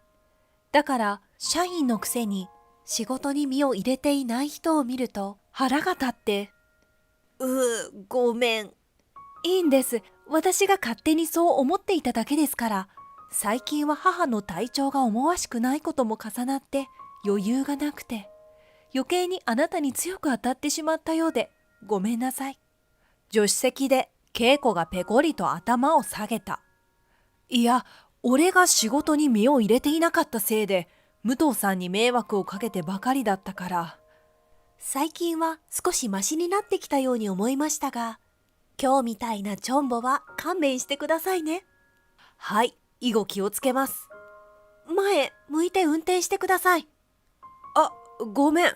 だから社員のくせに仕事に身を入れていない人を見ると腹が立って、ごめん。いいんです。私が勝手にそう思っていただけですから。最近は母の体調が思わしくないことも重なって余裕がなくて、余計にあなたに強く当たってしまったようでごめんなさい。助手席で恵子がペコリと頭を下げた。いや、俺が仕事に身を入れていなかったせいで武藤さんに迷惑をかけてばかりだったから。最近は少しマシになってきたように思いましたが、今日みたいなチョンボは勘弁してくださいね。はい、以後気をつけます。前向いて運転してください。あ、ごめん。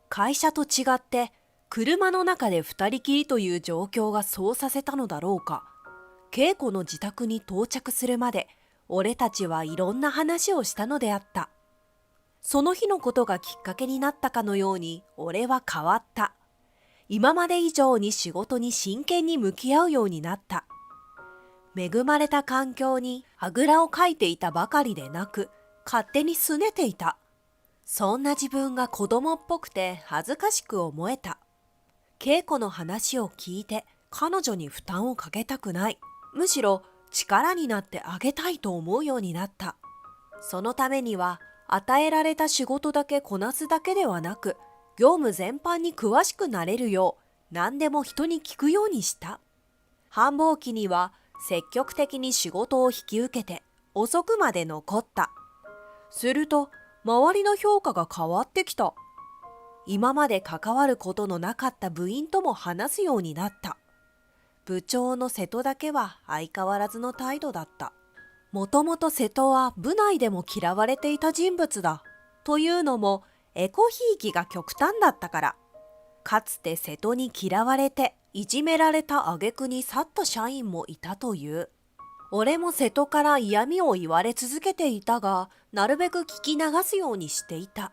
会社と違って車の中で二人きりという状況がそうさせたのだろうか。恵子の自宅に到着するまで俺たちはいろんな話をしたのであった。その日のことがきっかけになったかのように俺は変わった。今まで以上に仕事に真剣に向き合うようになった。恵まれた環境にあぐらをかいていたばかりでなく、勝手に拗ねていた。そんな自分が子供っぽくて恥ずかしく思えた。恵子の話を聞いて彼女に負担をかけたくない。むしろ力になってあげたいと思うようになった。そのためには与えられた仕事だけこなすだけではなく、業務全般に詳しくなれるよう何でも人に聞くようにした。繁忙期には積極的に仕事を引き受けて遅くまで残った。すると周りの評価が変わってきた。今まで関わることのなかった部員とも話すようになった。部長の瀬戸だけは相変わらずの態度だった。もともと瀬戸は部内でも嫌われていた人物だ。というのもエコひいきが極端だったから。かつて瀬戸に嫌われていじめられた挙句に去った社員もいたという。俺も瀬戸から嫌味を言われ続けていたが、なるべく聞き流すようにしていた。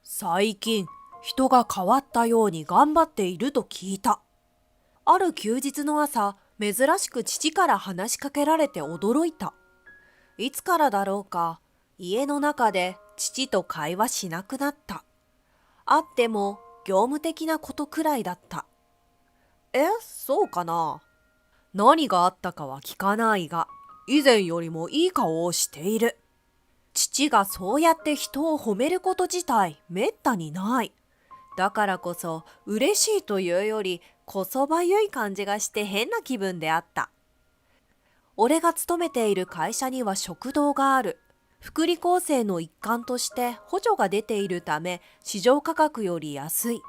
最近人が変わったように頑張っていると聞いた。ある休日の朝、珍しく父から話しかけられて驚いた。いつからだろうか、家の中で父と会話しなくなった。あっても業務的なことくらいだった。そうかな。何があったかは聞かないが、以前よりもいい顔をしている。父がそうやって人を褒めること自体めったにない。だからこそ嬉しいというよりこそばゆい感じがして変な気分であった。俺が勤めている会社には食堂がある。福利厚生の一環として補助が出ているため市場価格より安い。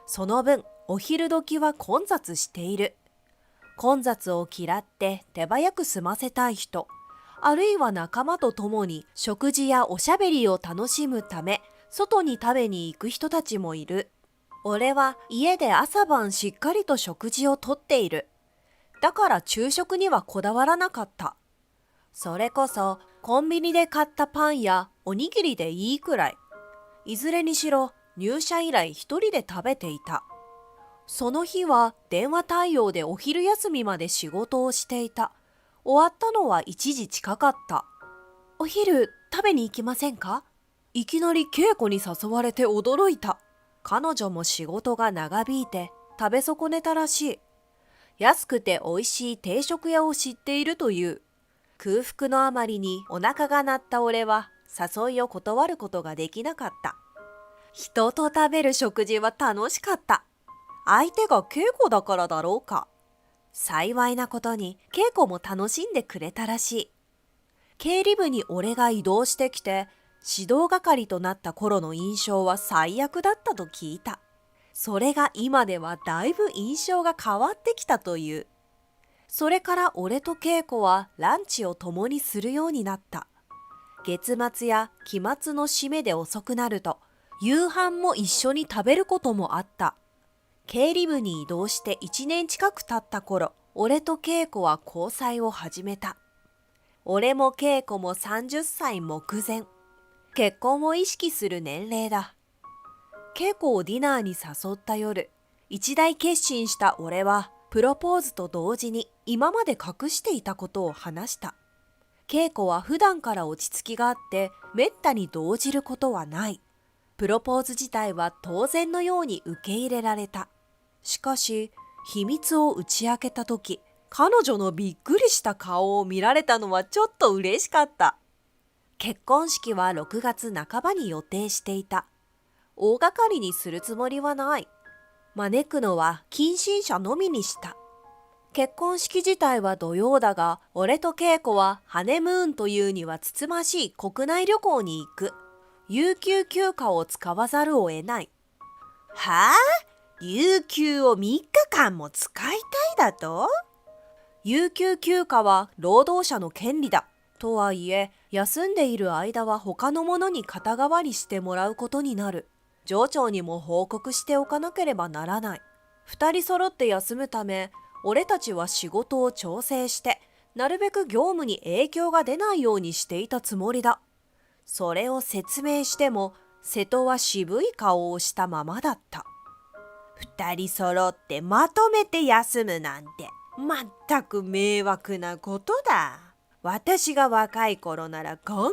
その分お昼時は混雑している。混雑を嫌って手早く済ませたい人、あるいは仲間と共に食事やおしゃべりを楽しむため外に食べに行く人たちもいる。俺は家で朝晩しっかりと食事をとっている。だから昼食にはこだわらなかった。それこそコンビニで買ったパンやおにぎりでいいくらい。いずれにしろ入社以来一人で食べていた。その日は電話対応でお昼休みまで仕事をしていた。終わったのは1時近かった。お昼食べに行きませんか？いきなり稽古に誘われて驚いた。彼女も仕事が長引いて食べ損ねたらしい。安くて美味しい定食屋を知っているという。空腹のあまりにお腹が鳴った俺は誘いを断ることができなかった。人と食べる食事は楽しかった。相手が稽古だからだろうか。幸いなことに稽古も楽しんでくれたらしい。経理部に俺が異動してきて指導係となった頃の印象は最悪だったと聞いた。それが今ではだいぶ印象が変わってきたという。それから俺と稽古はランチを共にするようになった。月末や期末の締めで遅くなると夕飯も一緒に食べることもあった。経理部に移動して1年近く経った頃、俺と稽古は交際を始めた。俺も稽古も30歳目前。結婚を意識する年齢だ。稽古をディナーに誘った夜、一大決心した俺はプロポーズと同時に今まで隠していたことを話した。稽古は普段から落ち着きがあってめったに動じることはない。プロポーズ自体は当然のように受け入れられた。しかし秘密を打ち明けた時、彼女のびっくりした顔を見られたのはちょっと嬉しかった。結婚式は6月半ばに予定していた。大掛かりにするつもりはない。招くのは近親者のみにした。結婚式自体は土曜だが、俺と稽古はハネムーンというにはつつましい国内旅行に行く。有給休暇を使わざるを得ない。はぁ？有給を3日間も使いたいだと？有給休暇は労働者の権利だ。とはいえ、休んでいる間は他の者に肩代わりしてもらうことになる。上長にも報告しておかなければならない。2人揃って休むため、俺たちは仕事を調整して、なるべく業務に影響が出ないようにしていたつもりだ。それを説明しても、瀬戸は渋い顔をしたままだった。2人揃ってまとめて休むなんて、まったく迷惑なことだ。私が若い頃なら考えられ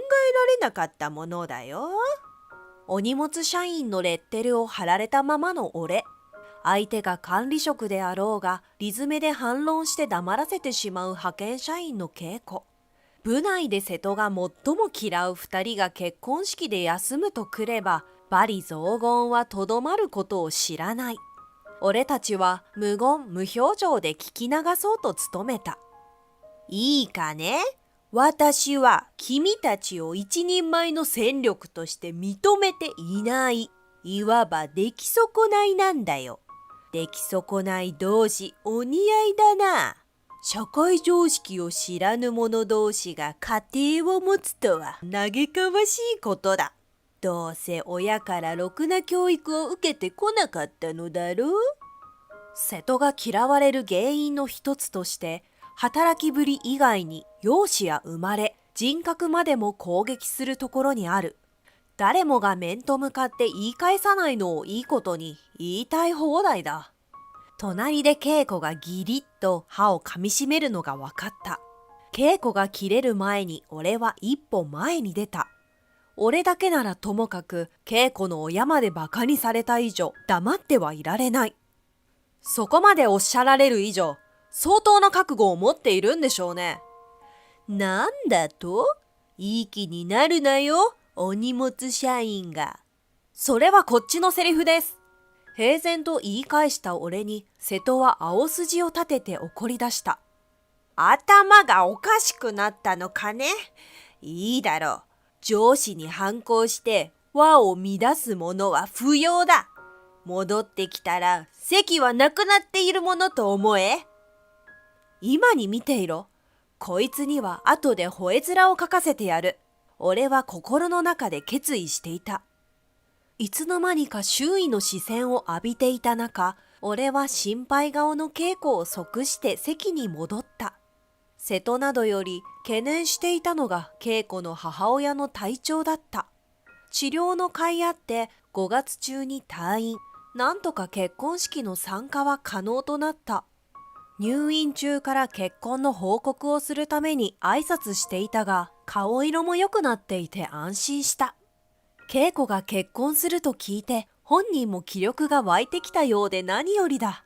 なかったものだよ。お荷物社員のレッテルを貼られたままの俺。相手が管理職であろうが、理詰めで反論して黙らせてしまう派遣社員の稽古。部内で瀬戸が最も嫌う2人が結婚式で休むとくれば、罵詈雑言はとどまることを知らない。俺たちは無言無表情で聞き流そうと努めた。いいかね？私は君たちを一人前の戦力として認めていない。いわば出来損ないなんだよ。出来損ない同士お似合いだな。社会常識を知らぬ者同士が家庭を持つとは嘆かわしいことだ。どうせ親からろくな教育を受けてこなかったのだろう。瀬戸が嫌われる原因の一つとして、働きぶり以外に容姿や生まれ、人格までも攻撃するところにある。誰もが面と向かって言い返さないのをいいことに言いたい放題だ。隣で稽古がギリッと歯を噛みしめるのが分かった。稽古が切れる前に俺は一歩前に出た。俺だけならともかく稽古の親までバカにされた以上黙ってはいられない。そこまでおっしゃられる以上、相当な覚悟を持っているんでしょうね。なんだと？いい気になるなよ、お荷物社員が。それはこっちのセリフです。平然と言い返した俺に、瀬戸は青筋を立てて怒り出した。頭がおかしくなったのかね？いいだろう。上司に反抗して和を乱す者は不要だ。戻ってきたら席はなくなっているものと思え。今に見ていろ。こいつには後で吠え面をかかせてやる。俺は心の中で決意していた。いつの間にか周囲の視線を浴びていた中、俺は心配顔の稽古を即して席に戻った。瀬戸などより懸念していたのが恵子の母親の体調だった。治療の甲斐あって5月中に退院。なんとか結婚式の参加は可能となった。入院中から結婚の報告をするために挨拶していたが、顔色も良くなっていて安心した。恵子が結婚すると聞いて、本人も気力が湧いてきたようで何よりだ。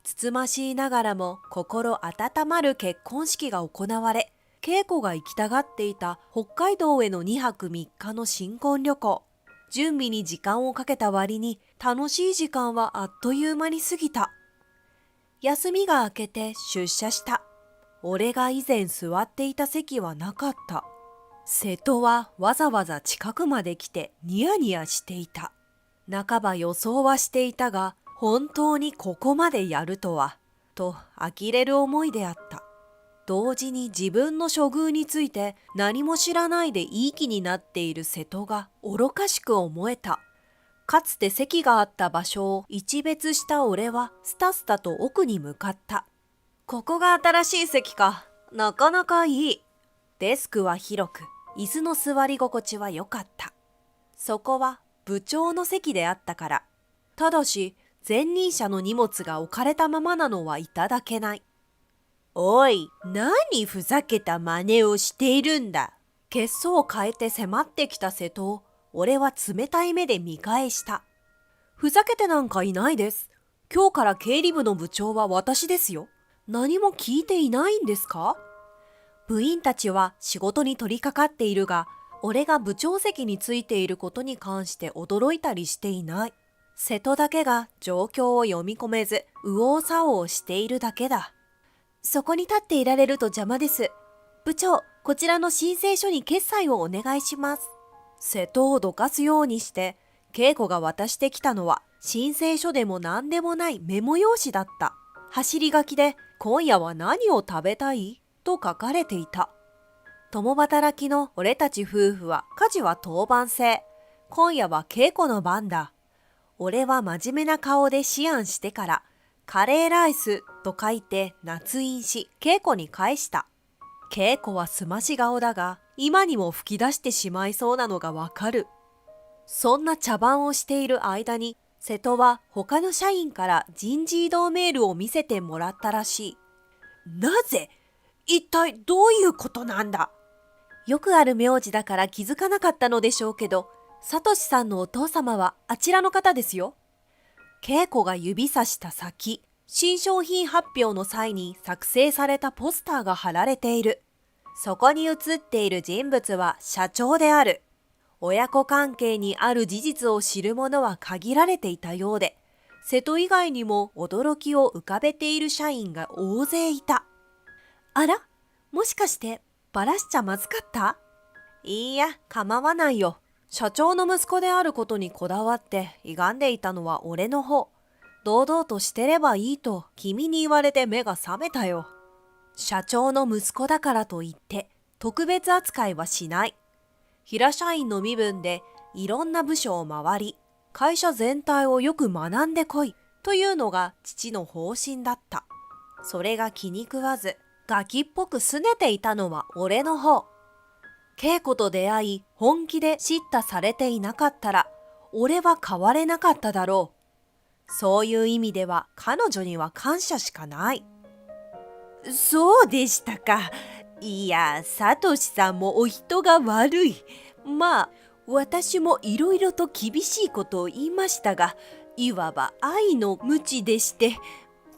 つつましいながらも心温まる結婚式が行われ、恵子が行きたがっていた北海道への2泊3日の新婚旅行。準備に時間をかけた割に楽しい時間はあっという間に過ぎた。休みが明けて出社した。俺が以前座っていた席はなかった。瀬戸はわざわざ近くまで来てニヤニヤしていた。半ば予想はしていたが、本当にここまでやるとは、と呆れる思いであった。同時に自分の処遇について何も知らないでいい気になっている瀬戸が愚かしく思えた。かつて席があった場所を一別した俺はスタスタと奥に向かった。ここが新しい席か。なかなかいい。デスクは広く、椅子の座り心地は良かった。そこは部長の席であったから。ただし、前任者の荷物が置かれたままなのはいただけない。おい、何ふざけた真似をしているんだ。血相を変えて迫ってきた瀬戸を俺は冷たい目で見返した。ふざけてなんかいないです。今日から経理部の部長は私ですよ。何も聞いていないんですか？部員たちは仕事に取り掛かっているが、俺が部長席についていることに関して驚いたりしていない。瀬戸だけが状況を読み込めず、右往左往しているだけだ。そこに立っていられると邪魔です。部長、こちらの申請書に決裁をお願いします。瀬戸をどかすようにして、恵子が渡してきたのは、申請書でも何でもないメモ用紙だった。走り書きで、今夜は何を食べたい？と書かれていた。共働きの俺たち夫婦は家事は当番制。今夜は恵子の番だ。俺は真面目な顔で思案してから、カレーライスと書いて捺印し、恵子に返した。恵子はすまし顔だが、今にも吹き出してしまいそうなのがわかる。そんな茶番をしている間に、瀬戸は他の社員から人事異動メールを見せてもらったらしい。なぜ？一体どういうことなんだ？よくある名字だから気づかなかったのでしょうけど、サトシさんのお父様はあちらの方ですよ。恵子が指さした先、新商品発表の際に作成されたポスターが貼られている。そこに写っている人物は社長である。親子関係にある事実を知る者は限られていたようで、瀬戸以外にも驚きを浮かべている社員が大勢いた。あら？もしかしてバラしちゃまずかった？いいや、構わないよ。社長の息子であることにこだわって歪んでいたのは俺の方。堂々としてればいいと君に言われて目が覚めたよ。社長の息子だからといって特別扱いはしない。平社員の身分でいろんな部署を回り、会社全体をよく学んでこいというのが父の方針だった。それが気に食わず、ガキっぽく拗ねていたのは俺の方。恵子と出会い、本気で叱咤されていなかったら、俺は変われなかっただろう。そういう意味では彼女には感謝しかない。そうでしたか。いや、サトシさんもお人が悪い。まあ、私もいろいろと厳しいことを言いましたが、いわば愛の無知でして、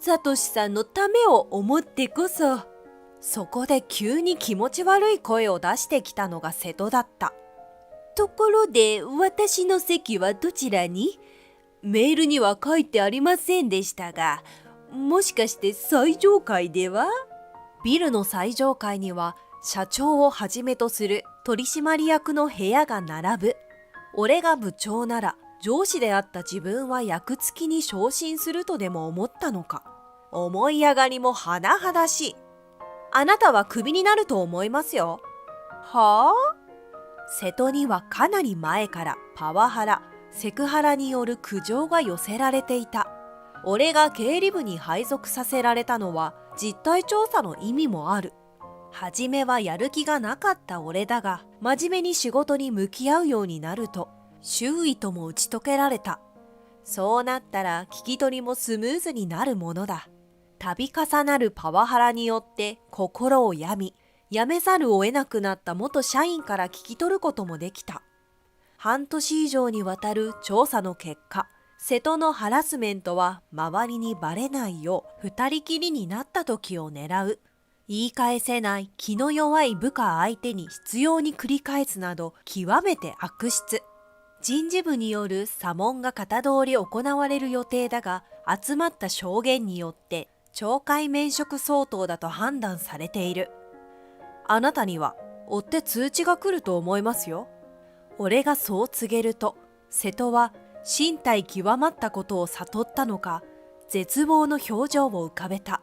サトシさんのためを思ってこそ。そこで急に気持ち悪い声を出してきたのが瀬戸だった。ところで、私の席はどちらに？メールには書いてありませんでしたが、もしかして最上階では？ビルの最上階には社長をはじめとする取締役の部屋が並ぶ。俺が部長なら上司であった自分は役付きに昇進するとでも思ったのか。思い上がりも甚だしい。あなたはクビになると思いますよ。はあ？瀬戸にはかなり前からパワハラ、セクハラによる苦情が寄せられていた。俺が経理部に配属させられたのは実態調査の意味もある。はじめはやる気がなかった俺だが、真面目に仕事に向き合うようになると、周囲とも打ち解けられた。そうなったら聞き取りもスムーズになるものだ。度重なるパワハラによって心を病み、辞めざるを得なくなった元社員から聞き取ることもできた。半年以上にわたる調査の結果、瀬戸のハラスメントは周りにバレないよう二人きりになった時を狙う。言い返せない気の弱い部下相手に執拗に繰り返すなど極めて悪質。人事部による査問が型通り行われる予定だが、集まった証言によって懲戒免職相当だと判断されている。あなたには追って通知が来ると思いますよ。俺がそう告げると、瀬戸は身体極まったことを悟ったのか、絶望の表情を浮かべた。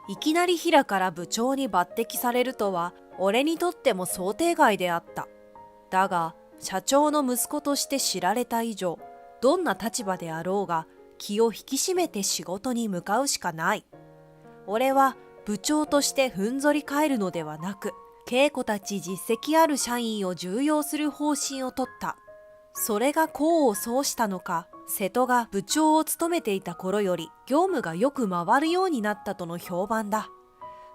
いきなり平から部長に抜擢されるとは、俺にとっても想定外であった。だが、社長の息子として知られた以上、どんな立場であろうが、気を引き締めて仕事に向かうしかない。俺は部長としてふんぞり返るのではなく、恵子たち実績ある社員を重用する方針をとった。それが功を奏したのか、瀬戸が部長を務めていた頃より業務がよく回るようになったとの評判だ。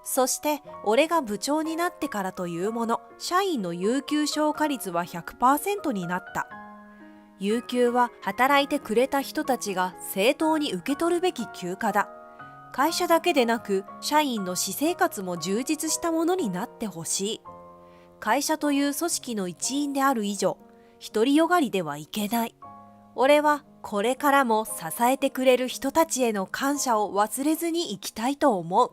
そして俺が部長になってからというもの、社員の有給消化率は 100% になった。有給は働いてくれた人たちが正当に受け取るべき休暇だ。会社だけでなく社員の私生活も充実したものになってほしい。会社という組織の一員である以上、独りよがりではいけない。俺はこれからも支えてくれる人たちへの感謝を忘れずにいきたいと思う。